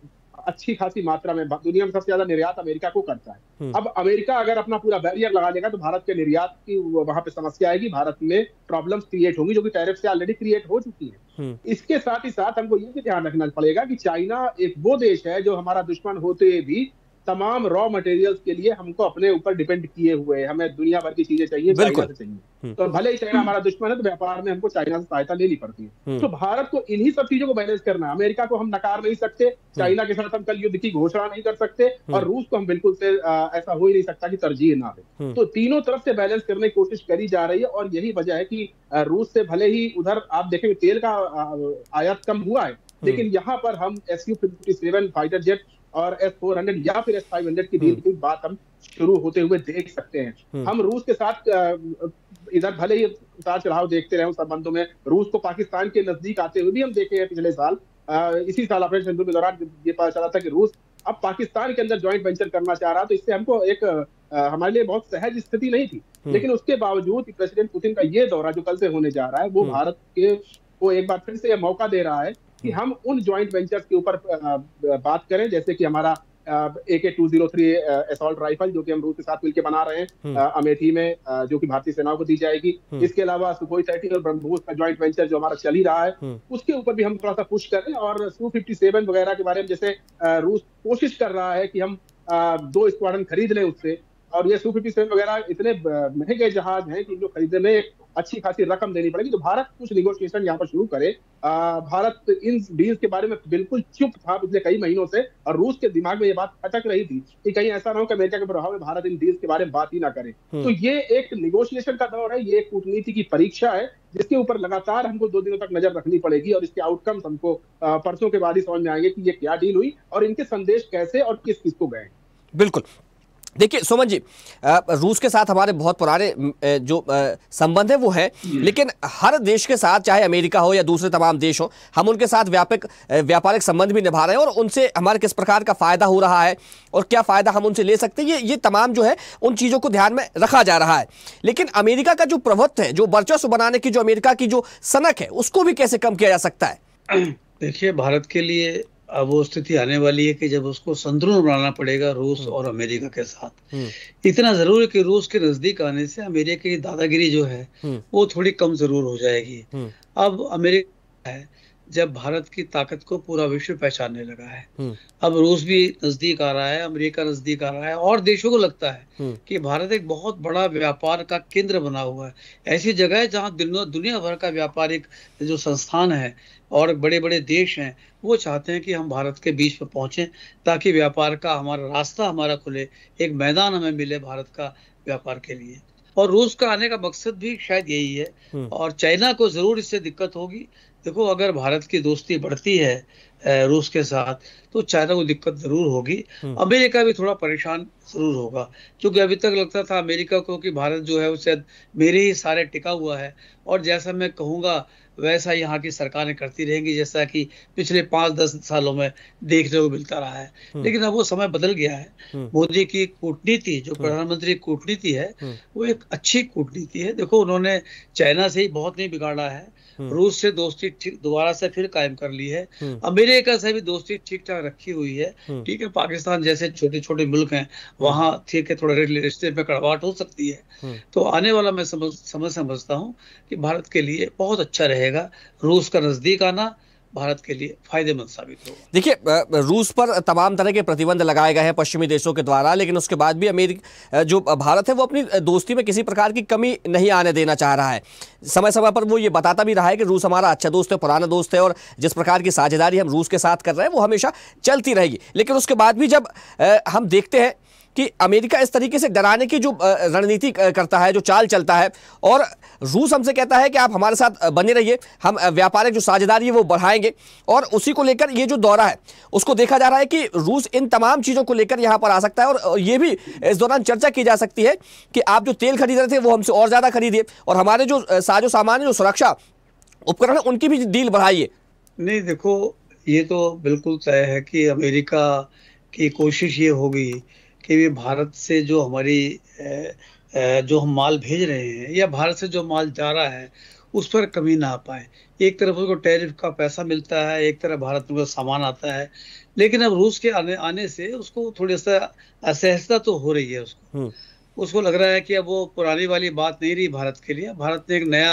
अच्छी खासी मात्रा में, दुनिया में सबसे ज्यादा निर्यात अमेरिका को करता है। अब अमेरिका अगर अपना पूरा बैरियर लगा लेगा तो भारत के निर्यात की वहां पे समस्या आएगी, भारत में प्रॉब्लम्स क्रिएट होंगी, जो कि टैरिफ से ऑलरेडी क्रिएट हो चुकी है। इसके साथ ही साथ हमको ये भी ध्यान रखना पड़ेगा कि चाइना एक वो देश है जो हमारा दुश्मन होते भी तमाम रॉ मटेरियल्स के लिए हमको अपने ऊपर डिपेंड किए हुए है। हमें दुनिया भर की चीजें चाहिए, चाइना से चाहिए। तो भले ही चाइना हमारा दुश्मन है, तो व्यापार में हमको चाइना से सहायता लेनी पड़ती है। तो भारत को इन्हीं सब चीजों को बैलेंस करना है। अमेरिका को हम नकार नहीं सकते, चाइना के साथ हम कल युद्ध की घोषणा नहीं कर सकते, और रूस को हम बिल्कुल से ऐसा हो ही नहीं सकता कि तरजीह ना दे। तो तीनों तरफ से बैलेंस करने की कोशिश करी जा रही है, और यही वजह है कि रूस से भले ही उधर आप देखेंगे तेल का आयात कम हुआ है, लेकिन यहाँ पर हम Su-57 फाइटर जेट और S-400 या फिर S-500 की डील की बात हम शुरू होते हुए देख सकते हैं। हम रूस के साथ इधर भले ही उतार चढ़ाव देखते रहे संबंधों में, रूस को पाकिस्तान के नजदीक आते हुए भी हम देखे हैं पिछले साल। इसी साल ऑपरेशन सिंधु के दौरान ये पता चला था कि रूस अब पाकिस्तान के अंदर ज्वाइंट वेंचर करना चाह रहा, तो इससे हमको एक हमारे लिए बहुत सहज स्थिति नहीं थी। लेकिन उसके बावजूद प्रेसिडेंट पुतिन का ये दौरा जो कल से होने जा रहा है, वो भारत के को एक बार फिर से यह मौका दे रहा है कि हम उन ज्वाइंट वेंचर्स के ऊपर बात करें, जैसे कि हमारा AK-203 असॉल्ट राइफल, जो कि हम रूस के साथ मिलकर बना रहे हैं अमेठी में, जो कि भारतीय सेनाओं को दी जाएगी। इसके अलावा सुखोई 30 और ब्रह्मोस का ज्वाइंट वेंचर जो हमारा चल ही रहा है, उसके ऊपर भी हम थोड़ा सा पुश करें। और Su-57 वगैरह के बारे में जैसे रूस कोशिश कर रहा है कि हम 2 स्क्वाड्रन खरीद लें उससे, और ये Su-57 वगैरह इतने महंगे जहाज हैं कि जो खरीदने में एक अच्छी खासी रकम देनी पड़ेगी। तो भारत कुछ निगोशिएशन यहाँ पर शुरू करे। भारत इन डील्स के बारे में बिल्कुल चुप था पिछले कई महीनों से, और रूस के दिमाग में ये बात खटक रही थी कि कहीं ऐसा ना हो कि अमेरिका के प्रभाव में भारत इन डील्स के बारे में बात ही ना करे। तो ये एक निगोशिएशन का दौर है, ये एक कूटनीति की परीक्षा है, जिसके ऊपर लगातार हमको 2 दिनों तक नजर रखनी पड़ेगी, और इसके आउटकम्स हमको परसों के बाद ही समझ में आएंगे कि ये क्या डील हुई और इनके संदेश कैसे और किस किस को गए। बिल्कुल। देखिए सुमन जी, रूस के साथ हमारे बहुत पुराने जो संबंध है वो है, लेकिन हर देश के साथ, चाहे अमेरिका हो या दूसरे तमाम देश हो, हम उनके साथ व्यापारिक संबंध भी निभा रहे हैं, और उनसे हमारे किस प्रकार का फायदा हो रहा है और क्या फायदा हम उनसे ले सकते हैं, ये तमाम जो है उन चीज़ों को ध्यान में रखा जा रहा है। लेकिन अमेरिका का जो प्रभुत्व है, जो वर्चस्व बनाने की जो अमेरिका की जो सनक है, उसको भी कैसे कम किया जा सकता है? देखिए, भारत के लिए अब वो स्थिति आने वाली है कि जब उसको संतुलन बनाना पड़ेगा रूस और अमेरिका के साथ। इतना जरूर है कि रूस के नजदीक आने से अमेरिका की दादागिरी जो है वो थोड़ी कम जरूर हो जाएगी। अब अमेरिका है, जब भारत की ताकत को पूरा विश्व पहचानने लगा है, अब रूस भी नजदीक आ रहा है, अमेरिका नजदीक आ रहा है, और देशों को लगता है कि भारत एक बहुत बड़ा व्यापार का केंद्र बना हुआ है। ऐसी जगह है जहां दुनिया भर का व्यापारिक जो संस्थान है और बड़े बड़े देश हैं, वो चाहते हैं कि हम भारत के बीच में पहुंचें, ताकि व्यापार का हमारा रास्ता हमारा खुले, एक मैदान हमें मिले भारत का व्यापार के लिए। और रूस का आने का मकसद भी शायद यही है, और चाइना को जरूर इससे दिक्कत होगी। देखो, अगर भारत की दोस्ती बढ़ती है रूस के साथ, तो चाइना को दिक्कत जरूर होगी। अमेरिका भी थोड़ा परेशान जरूर होगा, क्योंकि अभी तक लगता था अमेरिका को कि भारत जो है उसे मेरे ही सारे टिका हुआ है, और जैसा मैं कहूँगा वैसा यहाँ की सरकारें करती रहेंगी, जैसा कि पिछले 5-10 सालों में देखने को मिलता रहा है। लेकिन अब वो समय बदल गया है। मोदी की कूटनीति, जो प्रधानमंत्री कूटनीति है, वो एक अच्छी कूटनीति है। देखो, उन्होंने चाइना से ही बहुत नहीं बिगाड़ा है, रूस से दोस्ती ठीक दोबारा से फिर कायम कर ली है, अमेरिका से भी दोस्ती ठीक ठाक रखी हुई है। ठीक है, पाकिस्तान जैसे छोटे छोटे मुल्क हैं वहां ठीक है थोड़ा रिश्ते में कड़वाहट हो सकती है, तो आने वाला मैं समझता हूँ कि भारत के लिए बहुत अच्छा रहेगा रूस का नजदीक आना, भारत के लिए फायदेमंद साबित होगा। देखिए, रूस पर तमाम तरह के प्रतिबंध लगाए गए हैं पश्चिमी देशों के द्वारा, लेकिन उसके बाद भी अमेरिका जो भारत है वो अपनी दोस्ती में किसी प्रकार की कमी नहीं आने देना चाह रहा है। समय समय पर वो ये बताता भी रहा है कि रूस हमारा अच्छा दोस्त है, पुराना दोस्त है, और जिस प्रकार की साझेदारी हम रूस के साथ कर रहे हैं वो हमेशा चलती रहेगी। लेकिन उसके बाद भी जब हम देखते हैं कि अमेरिका इस तरीके से डराने की जो रणनीति करता है, जो चाल चलता है, और रूस हमसे कहता है कि आप हमारे साथ बने रहिए, हम व्यापारिक जो साझेदारी है वो बढ़ाएंगे, और उसी को लेकर ये जो दौरा है उसको देखा जा रहा है कि रूस इन तमाम चीज़ों को लेकर यहाँ पर आ सकता है। और ये भी इस दौरान चर्चा की जा सकती है कि आप जो तेल खरीद रहे थे वो हमसे और ज़्यादा खरीदिए, और हमारे जो साजो सामान जो सुरक्षा उपकरण है उनकी भी डील बढ़ाइए। नहीं, देखो ये तो बिल्कुल तय है कि अमेरिका की कोशिश ये होगी कि वे भारत से जो हमारी जो हम माल भेज रहे हैं या भारत से जो माल जा रहा है उस पर कमी ना आ पाए। एक तरफ उसको टैरिफ का पैसा मिलता है, एक तरफ भारत में सामान आता है, लेकिन अब रूस के आने से उसको थोड़ी सा असहजता तो हो रही है। उसको लग रहा है कि अब वो पुरानी वाली बात नहीं रही भारत के लिए। भारत ने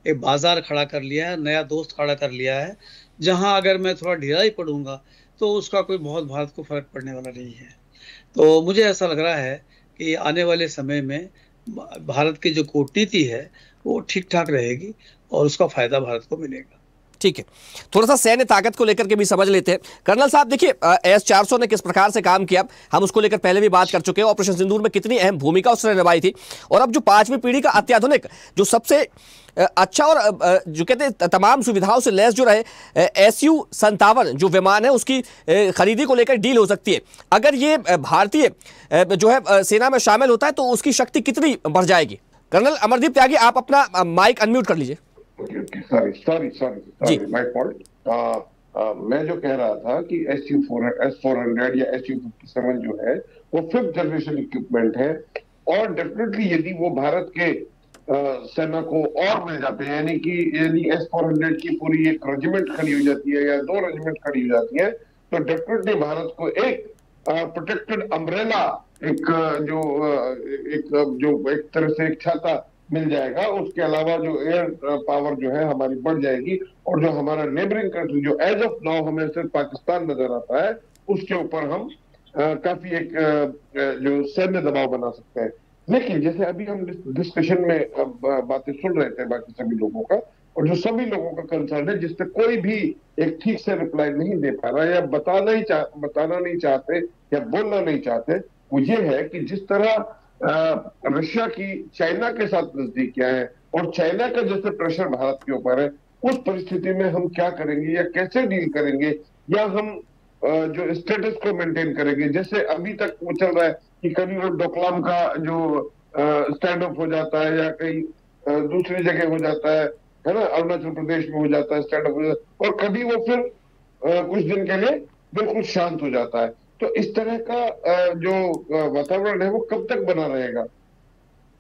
एक बाजार खड़ा कर लिया है, नया दोस्त खड़ा कर लिया है, जहां अगर मैं थोड़ा ढीला ही पड़ूंगा तो उसका कोई बहुत भारत को फर्क पड़ने वाला नहीं है। तो मुझे ऐसा लग रहा है कि आने वाले समय में भारत की जो कूटनीति है वो ठीक ठाक रहेगी और उसका फायदा भारत को मिलेगा। ठीक है, थोड़ा सा सैन्य ताकत को लेकर के भी समझ लेते हैं। कर्नल साहब, देखिए S-400 ने किस प्रकार से काम किया हम उसको लेकर पहले भी बात कर चुके हैं। ऑपरेशन सिंदूर में कितनी अहम भूमिका उसने निभाई थी, और अब जो 5वीं पीढ़ी का अत्याधुनिक जो सबसे अच्छा और जो कहते हैं तमाम सुविधाओं से लैस जो रहे Su-57 जो विमान है उसकी खरीदी को लेकर डील हो सकती है। अगर ये भारतीय जो है सेना में शामिल होता है तो उसकी शक्ति कितनी बढ़ जाएगी? कर्नल अमरदीप त्यागी, आप अपना माइक अनम्यूट कर लीजिए। Sorry my fault. मैं जो कह रहा था कि S-400 या Su-57 जो है वो 5th जनरेशन इक्विपमेंट है, और डेफिनेटली यदि वो भारत के सेना को और मिल जाते हैं, यानी S-400 की पूरी एक रेजिमेंट खड़ी हो जाती है या 2 रेजिमेंट खड़ी हो जाती है, तो डेफिनेटली भारत को एक प्रोटेक्टेड अम्ब्रेला, एक तरह से एक छाता मिल जाएगा। उसके अलावा जो एयर पावर जो है हमारी बढ़ जाएगी, और जो हमारा नेबरिंग कंट्री जो एज ऑफ नाउ हमें सिर्फ पाकिस्तान नजर आता है उसके ऊपर हम काफी एक जो सैन्य दबाव बना सकते हैं। लेकिन जैसे अभी हम डिस्कशन में बातें सुन रहे थे बाकी सभी लोगों का, और जो सभी लोगों का कंसर्न है जिससे कोई भी एक ठीक से रिप्लाई नहीं दे पा रहा या बताना नहीं चाहते या बोलना नहीं चाहते, वो ये है कि जिस तरह रशिया की चाइना के साथ नजदीकियां हैं और चाइना का जैसे प्रेशर भारत के ऊपर है, उस परिस्थिति में हम क्या करेंगे या कैसे डील करेंगे, या हम जो स्टेटस को मेंटेन करेंगे। जैसे अभी तक वो चल रहा है कि कभी वो डोकलाम का जो स्टैंड ऑफ हो जाता है या कहीं दूसरी जगह हो जाता है ना, अरुणाचल प्रदेश में हो जाता है स्टैंड ऑफ, और कभी वो फिर कुछ दिन के लिए बिल्कुल शांत हो जाता है। तो इस तरह का जो वातावरण है वो कब तक बना रहेगा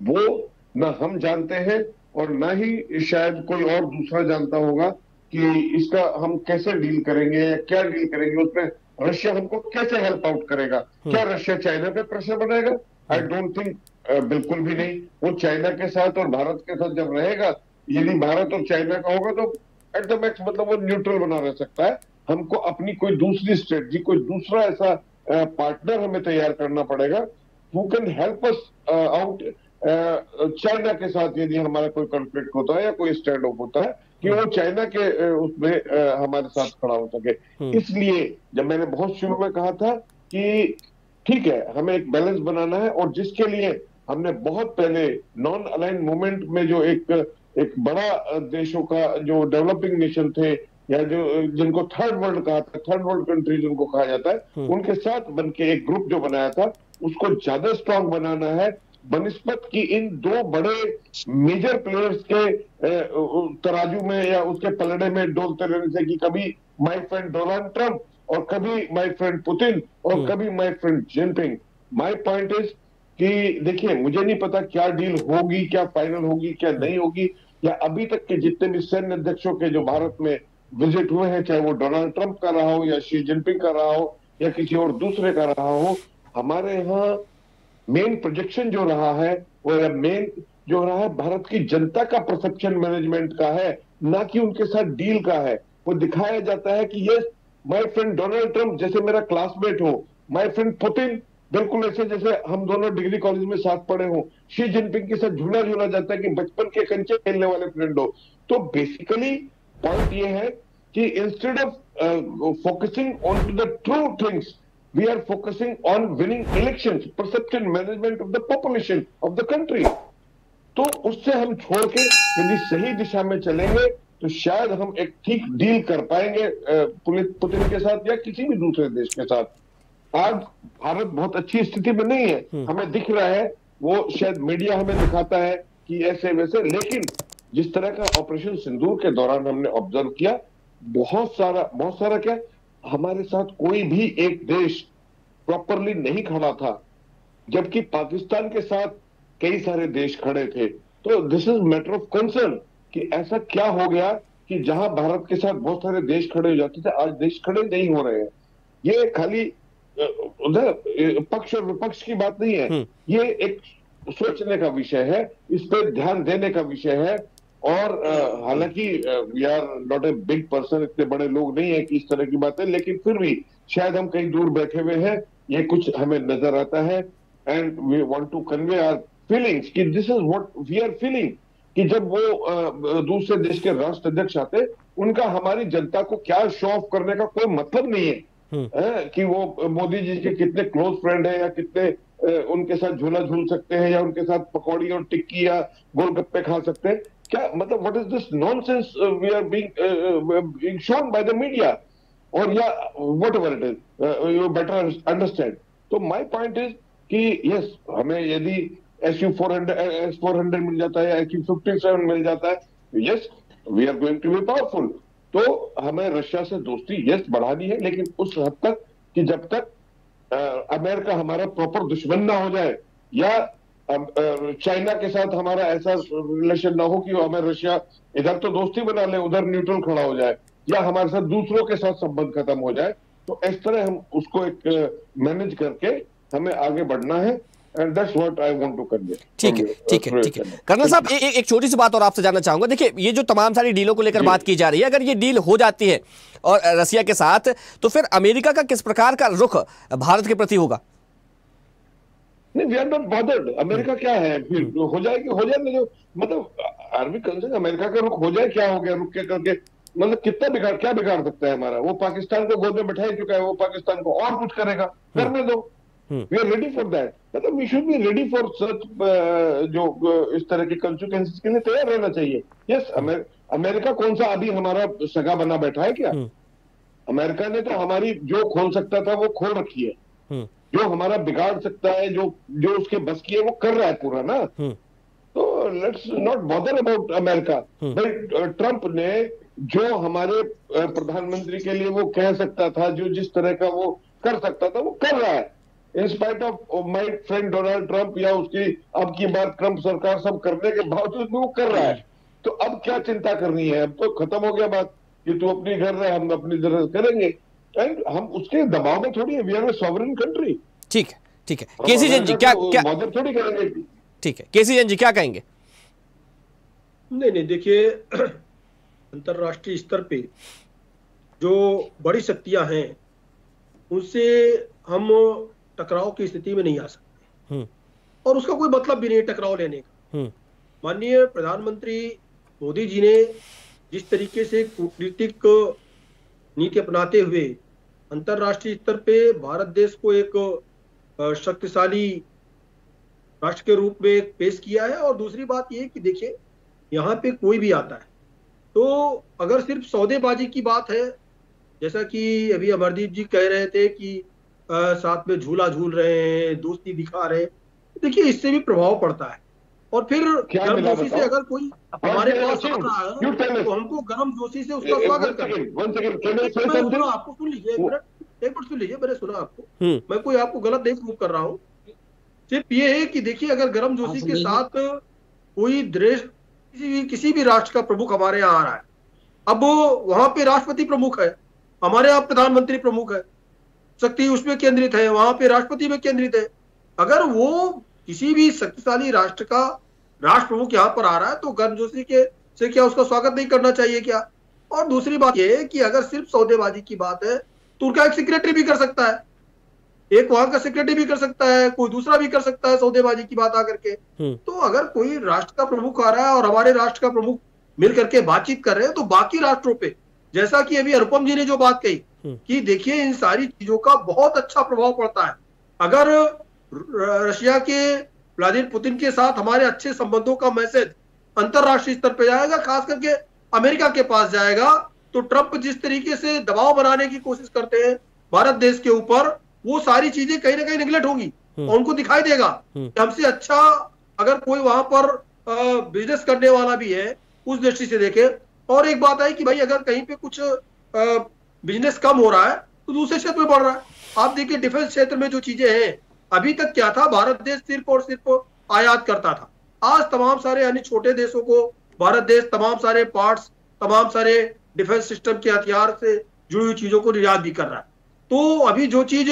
वो ना हम जानते हैं, और ना ही शायद कोई और दूसरा जानता होगा कि इसका हम कैसे डील करेंगे या क्या डील करेंगे। उसमें रशिया हमको कैसे हेल्प आउट करेगा? क्या रशिया चाइना पे प्रेशर बनाएगा? आई डोंट थिंक, बिल्कुल भी नहीं। वो चाइना के साथ और भारत के साथ जब रहेगा, यदि भारत और चाइना का होगा तो एट द मैक्स मतलब वो न्यूट्रल बना रह सकता है। हमको अपनी कोई दूसरी स्ट्रेटजी, कोई दूसरा ऐसा पार्टनर हमें तैयार करना पड़ेगा who can help us out China के साथ। यदि हमारा कोई कॉन्फ्लिक्ट होता है या कोई स्टैंड ऑफ होता है कि वो चाइना के उसमें हमारे साथ खड़ा हो सके। इसलिए जब मैंने बहुत शुरू में कहा था कि ठीक है हमें एक बैलेंस बनाना है, और जिसके लिए हमने बहुत पहले नॉन अलाइन मूवमेंट में जो एक बड़ा देशों का जो डेवलपिंग नेशन थे या जो जिनको थर्ड वर्ल्ड कहा था, थर्ड वर्ल्ड कंट्री जिनको कहा जाता है, उनके साथ बनके एक ग्रुप जो बनाया था उसको ज्यादा स्ट्रांग बनाना है बनिस्बत की इन 2 बड़े मेजर प्लेयर्स के तराजू में या उसके पलड़े में डोलते रहने से, कि कभी माय फ्रेंड डोनाल्ड ट्रंप और कभी माय फ्रेंड पुतिन और कभी my friend Jinping. My point is कि देखिए मुझे नहीं पता क्या डील होगी, क्या फाइनल होगी, क्या नहीं होगी, या अभी तक के जितने भी सैन्य अध्यक्षों के जो भारत में विजिट हुए हैं, चाहे वो डोनाल्ड ट्रंप का रहा हो या शी जिनपिंग का रहा हो या किसी और दूसरे का रहा हो, हमारे यहाँ मेन प्रोजेक्शन जो रहा है वो मेन जो रहा है भारत की जनता का परसेप्शन मैनेजमेंट का है, ना कि उनके साथ डील का है। वो दिखाया जाता है कि yes my friend Donald Trump जैसे मेरा क्लासमेट हो, माय फ्रेंड पुतिन बिल्कुल ऐसे जैसे हम दोनों डिग्री कॉलेज में साथ पढ़े हो, शी जिनपिंग के साथ झूला झूला जाता है कि बचपन के कंचे खेलने वाले फ्रेंड हो। तो बेसिकली पॉइंट ये है कि instead of focusing on to the true things we are focusing on winning elections, perception management of the population of the country. तो उससे हम छोड़ के यदि सही दिशा में चलेंगे तो शायद हम एक ठीक डील कर पाएंगे पुतिन के साथ या किसी भी दूसरे देश के साथ। आज भारत बहुत अच्छी स्थिति में नहीं है, हमें दिख रहा है, वो शायद मीडिया हमें दिखाता है कि ऐसे वैसे, लेकिन जिस तरह का ऑपरेशन सिंदूर के दौरान हमने ऑब्जर्व किया, बहुत सारा क्या, हमारे साथ कोई भी एक देश प्रॉपरली नहीं खड़ा था, जबकि पाकिस्तान के साथ कई सारे देश खड़े थे। तो this is matter of concern कि ऐसा क्या हो गया कि जहां भारत के साथ बहुत सारे देश खड़े हो जाते थे, आज देश खड़े नहीं हो रहे हैं। ये खाली उधर पक्ष और विपक्ष की बात नहीं है, ये एक सोचने का विषय है, इस पर ध्यान देने का विषय है। और हालांकि we are not a big person, इतने बड़े लोग नहीं है कि इस तरह की बातें, लेकिन फिर भी शायद हम कहीं दूर बैठे हुए हैं, ये कुछ हमें नजर आता है and we want to convey our feelings कि this is what we are feeling, कि जब वो दूसरे देश के राष्ट्र अध्यक्ष आते, उनका हमारी जनता को क्या शो ऑफ करने का कोई मतलब नहीं है कि वो मोदी जी के कितने क्लोज फ्रेंड है या कितने उनके साथ झूला झूल सकते हैं या उनके साथ पकौड़ी और टिक्की या गोलगप्पे खा सकते हैं। क्या मतलब what is this nonsense we are being shown by the media, और या whatever it is, you better understand. तो माय पॉइंट इज कि यस, हमें यदि S400 मिल जाता है या AQ-57 मिल जाता है, yes we are going to be powerful. तो हमें रशिया से दोस्ती यस बढ़ानी है, लेकिन उस हद तक कि जब तक अमेरिका हमारा प्रॉपर दुश्मन ना हो जाए या चाइना के साथ हमारा ऐसा रिलेशन ना हो कि हमें रशिया इधर तो दोस्ती बना ले, उधर न्यूट्रल खड़ा हो जाए, या हमारे साथ दूसरों के साथ संबंध खत्म हो जाए। तो इस तरह हम उसको एक मैनेज करके हमें आगे बढ़ना है। And that's what I want to convey. ठीक है। कर्नल साहब, एक छोटी सी बात और आपसे जानना चाहूंगा। देखिए, ये जो तमाम सारी डीलों को लेकर बात की जा रही है, अगर ये डील हो जाती है और रसिया के साथ, तो फिर अमेरिका का किस प्रकार का रुख भारत के प्रति होगा? नहीं, we are not bothered. America क्या है, फिर हो जाएगी, हो जाने दो। मतलब आर वी कंसर्न अमेरिका का रुख हो जाए, क्या हो गया, रुक के करके मतलब कितना क्या बिगाड़ सकता है हमारा? वो पाकिस्तान को गोद में बैठा ही चुका है, वो पाकिस्तान को और कुछ करेगा, करने दो। We are ready for that. मतलब we should be ready for such, जो इस तरह की कंसिक्वेंसेस के लिए तैयार रहना चाहिए। यस, अमेरिका कौन सा अभी हमारा सगा बना बैठा है क्या? अमेरिका ने तो हमारी जो खोल सकता था वो खोल रखी है, जो हमारा बिगाड़ सकता है, जो उसके बस की है वो कर रहा है पूरा ना। तो let's not bother about America. भाई ट्रंप ने जो हमारे प्रधानमंत्री के लिए वो कह सकता था, जो जिस तरह का वो कर सकता था, वो कर रहा है। In spite of my friend Donald Trump या उसकी अब की बार ट्रंप सरकार सब करने के बावजूद भी वो कर रहा है। तो अब क्या चिंता करनी है? अब तो खत्म हो गया बात कि तू अपनी घर रहे, हम अपनी जरूरत करेंगे। एंड हम उसके दबाव में थोड़ी है, we are a sovereign country. ठीक है। केसी जैन जी, क्या मदद थोड़ी करेंगे। ठीक है, केसी जैन जी क्या कहेंगे? नहीं, देखिए, अंतरराष्ट्रीय स्तर पे जो बड़ी शक्तियां हैं उनसे हम टकराव की स्थिति में नहीं आ सकते, और उसका कोई मतलब भी नहीं टकराव लेने का। माननीय प्रधानमंत्री मोदी जी ने जिस तरीके से कूटनीतिक नीति अपनाते हुए अंतरराष्ट्रीय स्तर पे भारत देश को एक शक्तिशाली राष्ट्र के रूप में पेश किया है, और दूसरी बात ये कि देखिए, यहाँ पे कोई भी आता है तो अगर सिर्फ सौदेबाजी की बात है, जैसा कि अभी अमरदीप जी कह रहे थे कि साथ में झूला झूल रहे हैं, दोस्ती दिखा रहे हैं, देखिए इससे भी प्रभाव पड़ता है। और फिर गर्म जोशी से अगर कोई हमारे पास आ रहा है तो हमको गर्म जोशी से उसका स्वागत करें। आपको सुन लीजिए, एक मिनट सुन लीजिए, मैंने सुना आपको, मैं कोई आपको गलत नहीं प्रूव कर रहा हूँ। सिर्फ ये है कि देखिए, अगर गर्म जोशी के साथ कोई किसी भी राष्ट्र का प्रमुख हमारे यहाँ आ रहा है, अब वहां पे राष्ट्रपति प्रमुख है, हमारे यहाँ प्रधानमंत्री प्रमुख है, शक्ति उसमें केंद्रित है, वहां पे राष्ट्रपति में केंद्रित है। अगर वो किसी भी शक्तिशाली राष्ट्र का राष्ट्र प्रमुख यहाँ पर आ रहा है तो गर्मजोशी से क्या उसका स्वागत नहीं करना चाहिए क्या? और दूसरी बात यह है कि अगर सिर्फ सौदेबाजी की बात है तो उनका एक सेक्रेटरी भी कर सकता है, एक वहां का सेक्रेटरी भी कर सकता है, कोई दूसरा भी कर सकता है सौदेबाजी की बात आकर के। तो अगर कोई राष्ट्र का प्रमुख आ रहा है और हमारे राष्ट्र का प्रमुख मिल करके बातचीत कर रहे हैं तो बाकी राष्ट्रों पे, जैसा कि अभी अनुपम जी ने जो बात कही कि देखिए इन सारी चीजों का बहुत अच्छा प्रभाव पड़ता है। अगर रशिया के व्लादिमीर पुतिन के साथ हमारे अच्छे संबंधों का मैसेज अंतरराष्ट्रीय स्तर पर जाएगा, खास करके अमेरिका के पास जाएगा, तो ट्रंप जिस तरीके से दबाव बनाने की कोशिश करते हैं भारत देश के ऊपर, वो सारी चीजें कहीं ना कहीं निगलेक्ट होंगी और उनको दिखाई देगा कि हमसे अच्छा अगर कोई वहां पर बिजनेस करने वाला भी है उस दृष्टि से देखे। और एक बात है कि भाई अगर कहीं पे कुछ बिजनेस कम हो रहा है तो दूसरे क्षेत्र में बढ़ रहा है। आप देखिए डिफेंस क्षेत्र में जो चीजें हैं, अभी तक क्या था, भारत देश सिर्फ और सिर्फ आयात करता था। आज तमाम सारे यानी छोटे देशों को भारत देश तमाम सारे पार्ट्स, तमाम सारे डिफेंस सिस्टम के हथियार से जुड़ी हुई चीजों को निर्यात भी कर रहा है। तो अभी जो चीज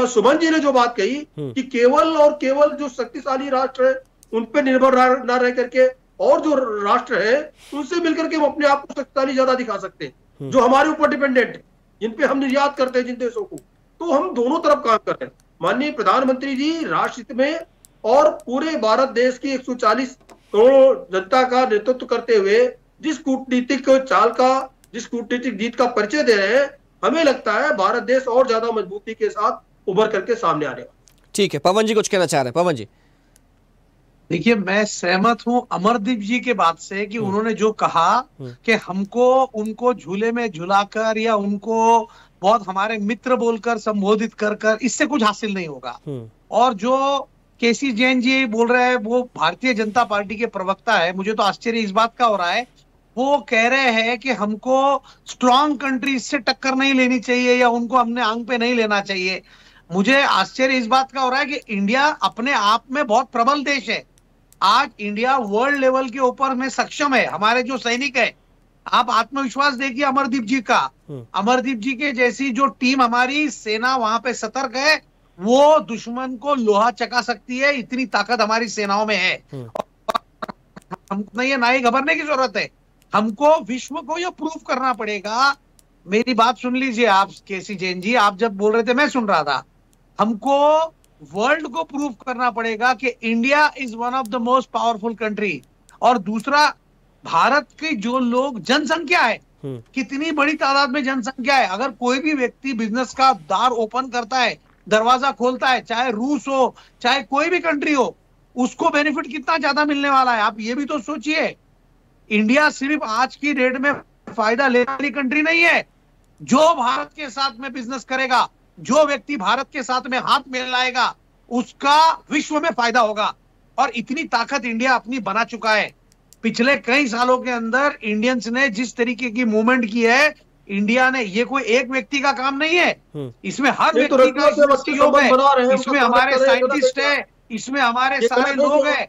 सुमन जी ने जो बात कही कि केवल और केवल जो शक्तिशाली राष्ट्र है उन पे निर्भर ना रह करके और जो राष्ट्र है उनसे मिलकर के हम अपने आप को शक्तिशाली ज्यादा दिखा सकते हैं, जो हमारे ऊपर डिपेंडेंट है, जिन पे हम निर्यात करते हैं जिन देशों को, तो हम दोनों तरफ काम कर रहे हैं। माननीय प्रधानमंत्री जी राष्ट्र हित में और पूरे भारत देश की 140 करोड़ जनता का नेतृत्व करते हुए जिस कूटनीतिक चाल का, जिस कूटनीतिक जीत का परिचय दे रहे हैं, हमें लगता है भारत देश और ज्यादा मजबूती के साथ उभर करके सामने आने वाला। ठीक है, पवन जी कुछ कहना चाह रहे हैं। पवन जी देखिए, मैं सहमत हूं अमरदीप जी के बात से कि उन्होंने जो कहा कि हमको उनको झूले में झुलाकर या उनको बहुत हमारे मित्र बोलकर संबोधित कर इससे कुछ हासिल नहीं होगा। और जो केसी जैन जी बोल रहे हैं वो भारतीय जनता पार्टी के प्रवक्ता है, मुझे तो आश्चर्य इस बात का हो रहा है, वो कह रहे हैं कि हमको स्ट्रॉन्ग कंट्रीज से टक्कर नहीं लेनी चाहिए या उनको हमने आंग पे नहीं लेना चाहिए। मुझे आश्चर्य इस बात का हो रहा है कि इंडिया अपने आप में बहुत प्रबल देश है। आज इंडिया वर्ल्ड लेवल के ऊपर में सक्षम है। हमारे जो सैनिक है, आप आत्मविश्वास देखिए अमरदीप जी का, अमरदीप जी के जैसी जो टीम हमारी सेना वहां पे सतर्क है, वो दुश्मन को लोहा चका सकती है, इतनी ताकत हमारी सेनाओं में है। हमको ये ना ही घबराने की जरूरत है, हमको विश्व को ये प्रूव करना पड़ेगा। मेरी बात सुन लीजिए आप केसी जैन जी, आप जब बोल रहे थे मैं सुन रहा था। हमको वर्ल्ड को प्रूव करना पड़ेगा कि India is one of the most powerful country. और दूसरा, भारत की जो लोग जनसंख्या है, कितनी बड़ी तादाद में जनसंख्या है। अगर कोई भी व्यक्ति बिजनेस का द्वार ओपन करता है, दरवाजा खोलता है, चाहे रूस हो चाहे कोई भी कंट्री हो, उसको बेनिफिट कितना ज्यादा मिलने वाला है। आप ये भी तो सोचिए, इंडिया सिर्फ आज की डेट में फायदा लेने वाली कंट्री नहीं है। जो भारत के साथ में बिजनेस करेगा, जो व्यक्ति भारत के साथ में हाथ मिलाएगा, उसका विश्व में फायदा होगा। और इतनी ताकत इंडिया अपनी बना चुका है। पिछले कई सालों के अंदर इंडियंस ने जिस तरीके की मूवमेंट की है, इंडिया ने, ये कोई एक व्यक्ति का काम नहीं है, इसमें हर व्यक्ति का सहयोग है, इसमें हमारे साइंटिस्ट है, इसमें हमारे सारे लोग हैं।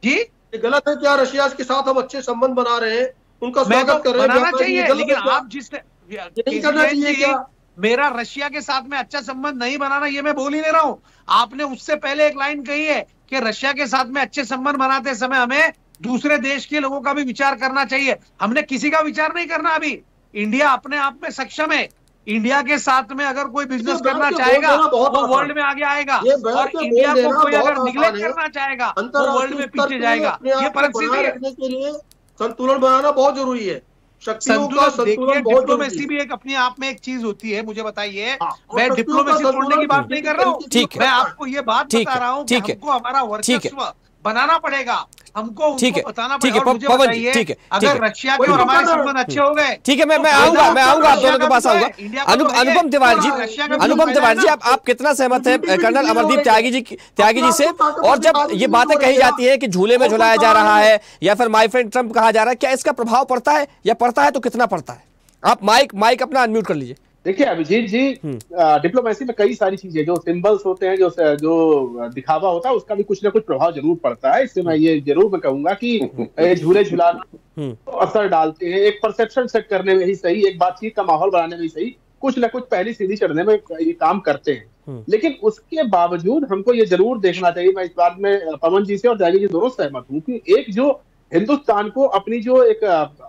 जी ये गलत है क्या? रशिया के साथ हम अच्छे संबंध बना रहे हैं, उनका स्वागत कर रहे हैं, बनाना चाहिए, लेकिन आप जिस करना चाहिए क्या? मेरा रशिया के साथ में अच्छा संबंध नहीं बनाना, ये मैं बोल ही नहीं रहा हूं। आपने उससे पहले एक लाइन कही है कि रशिया के साथ में अच्छे संबंध बनाते समय हमें दूसरे देश के लोगों का भी विचार करना चाहिए। हमने किसी का विचार नहीं करना। अभी इंडिया अपने आप में सक्षम है। इंडिया के साथ में अगर कोई बिजनेस करना चाहेगा वो वर्ल्ड में आगे आएगा, और इंडिया को कोई अगर निगलेक्ट करना चाहेगा वो वर्ल्ड में पीछे जाएगा। ये परिस्थिति है। संतुलन बनाना बहुत जरूरी है। डिप्लोमेसी भी एक अपने आप में एक चीज होती है। मुझे बताइए, मैं डिप्लोमेसी छोड़ने की बात नहीं कर रहा हूँ, मैं आपको ये बात बता रहा हूँ कि हमको हमारा वर्चस्व बनाना पड़ेगा, हमको उनको बताना पड़ेगा। और मुझे बताइए, अगर रशिया के और हमारे संबंध अच्छे हो गए, ठीक है, मैं आऊंगा आप दोनों के पास आऊंगा। अनुपम तिवारी जी, आप कितना सहमत है कर्नल अमरदीप त्यागी जी से? और जब ये बातें कही जाती है कि झूले में झुलाया जा रहा है या फिर माय फ्रेंड ट्रंप कहा जा रहा है, क्या इसका प्रभाव पड़ता है, या पड़ता है तो कितना पड़ता है? आप माइक अपना अनम्यूट कर लीजिए। देखिए अभिजीत जी, डिप्लोमेसी में कई सारी चीजें जो सिंबल्स होते हैं, जो दिखावा होता है, उसका भी कुछ ना कुछ प्रभाव जरूर पड़ता है। इससे मैं ये जरूर मैं कहूंगा कि झूले झुलाना तो असर डालते हैं, एक परसेप्शन सेट करने में ही सही, एक बातचीत का माहौल बनाने में ही सही, कुछ ना कुछ पहली सीढ़ी चढ़ने में ये काम करते हैं। लेकिन उसके बावजूद हमको ये जरूर देखना चाहिए, मैं इस बात में पवन जी से और त्यागी जी दोनों सहमत हूँ, कि एक जो हिंदुस्तान को अपनी जो एक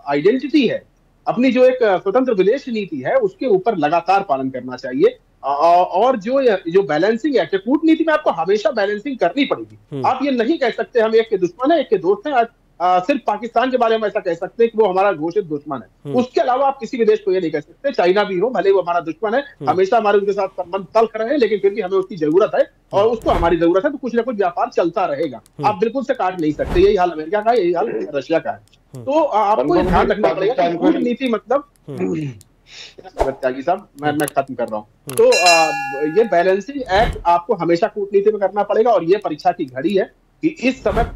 आइडेंटिटी है, अपनी जो एक स्वतंत्र विदेश नीति है, उसके ऊपर लगातार पालन करना चाहिए। और जो बैलेंसिंग एक्ट है, कूटनीति में आपको हमेशा बैलेंसिंग करनी पड़ेगी। आप ये नहीं कह सकते हम एक के दुश्मन है, एक के दोस्त हैं। सिर्फ पाकिस्तान के बारे में ऐसा कह सकते हैं कि वो हमारा घोषित दुश्मन है। उसके अलावा आप किसी भी देश को ये नहीं कह सकते, चाइना भी हो, भले वो हमारा दुश्मन है, हमेशा हमारे उनके साथ संबंध तल्ख रहे हैं, लेकिन फिर भी हमें उसकी जरूरत है और उसको हमारी जरूरत है, तो कुछ ना कुछ व्यापार चलता रहेगा। आप बिल्कुल से काट नहीं सकते। यही हाल अमेरिका का, यही हाल रशिया का है। तो आपको ध्यान रखना पड़ेगा कि कूटनीति मतलब त्यागी साहब, मैं खत्म कर रहा हूँ। तो ये बैलेंसिंग एक्ट आपको हमेशा कूटनीति में करना पड़ेगा। और ये परीक्षा की घड़ी है कि इस समय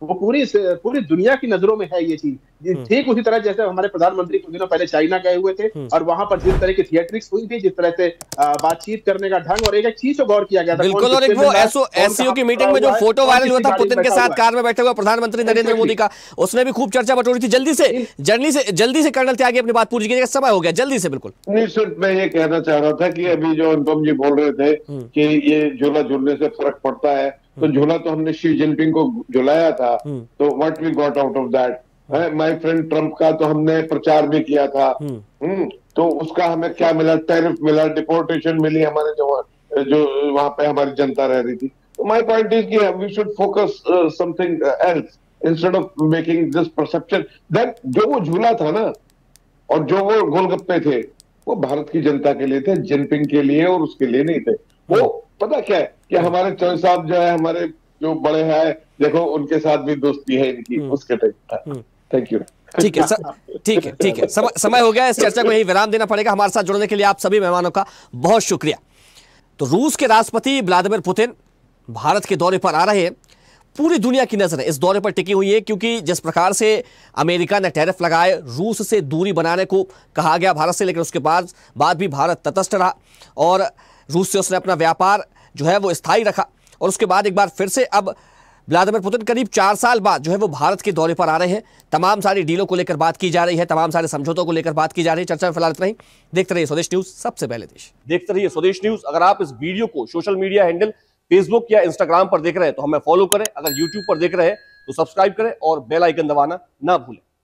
वो पूरी दुनिया की नजरों में है ये चीज। ठीक उसी तरह जैसे हमारे प्रधानमंत्री कुछ दिनों पहले चाइना गए हुए थे और वहां पर जिस तरह की थिएट्रिक्स हुई थी, जिस तरह से बातचीत करने का ढंग, और एक चीज को गौर किया गया था बिल्कुल। और एक वो एससीओ की मीटिंग में जो फोटो वायरल हुआ था पुतिन के साथ कार में बैठे हुए प्रधानमंत्री नरेंद्र मोदी का, उसमें भी खूब चर्चा बटोरी थी। जल्दी से कर्नल त्यागी अपनी बात पूरी कीजिएगा, समय हो गया, जल्दी से। बिल्कुल नहीं, सिर्फ मैं ये कहना चाह रहा था कि अभी जो अनुपम जी बोल रहे थे कि ये झूला झूलने से फर्क पड़ता है, तो झूला तो हमने शी जिनपिंग को झुलाया था, तो what we got out of that. My friend Trump का तो हमने प्रचार भी किया था, तो उसका हमें क्या मिला? टैरिफ मिला, डिपोर्टेशन मिली हमारे जो वहां पे हमारी जनता रह रही थी। तो माय पॉइंट इज कि we should focus something else instead of making this perception that जो वो झूला था ना और जो वो गोलगप्पे थे, वो भारत की जनता के लिए थे, जिनपिंग के लिए और उसके लिए नहीं थे। वो पता क्या है कि हमारे चौधरी साहब जो है, हमारे जो बड़े हैं, देखो उनके साथ भी दोस्ती है इनकी, उसके टाइप था। Thank you. ठीक है। समय हो गया, इस चर्चा को यही विराम देना पड़ेगा। हमारे साथ जुड़ने के लिए आप सभी मेहमानों का बहुत शुक्रिया। तो रूस के राष्ट्रपति व्लादिमीर पुतिन भारत के दौरे पर आ रहे हैं। पूरी दुनिया की नजर इस दौरे पर टिकी हुई है, क्योंकि जिस प्रकार से अमेरिका ने टैरिफ लगाए, रूस से दूरी बनाने को कहा गया भारत से, लेकिन उसके बाद भी भारत तटस्थ रहा और रूस से उसने अपना व्यापार जो है वो स्थायी रखा। और उसके बाद एक बार फिर से अब व्लादिमीर पुतिन करीब 4 साल बाद जो है वो भारत के दौरे पर आ रहे हैं। तमाम सारी डीलों को लेकर बात की जा रही है, तमाम सारे समझौतों को लेकर बात की जा रही है। चर्चा में फिलहाल इतना ही। देखते रहिए स्वदेश न्यूज, सबसे पहले देश। देखते रहिए स्वदेश न्यूज। अगर आप इस वीडियो को सोशल मीडिया हैंडल फेसबुक या इंस्टाग्राम पर देख रहे हैं तो हमें फॉलो करें। अगर यूट्यूब पर देख रहे हैं तो सब्सक्राइब करें और बेल आइकन दबाना ना भूलें।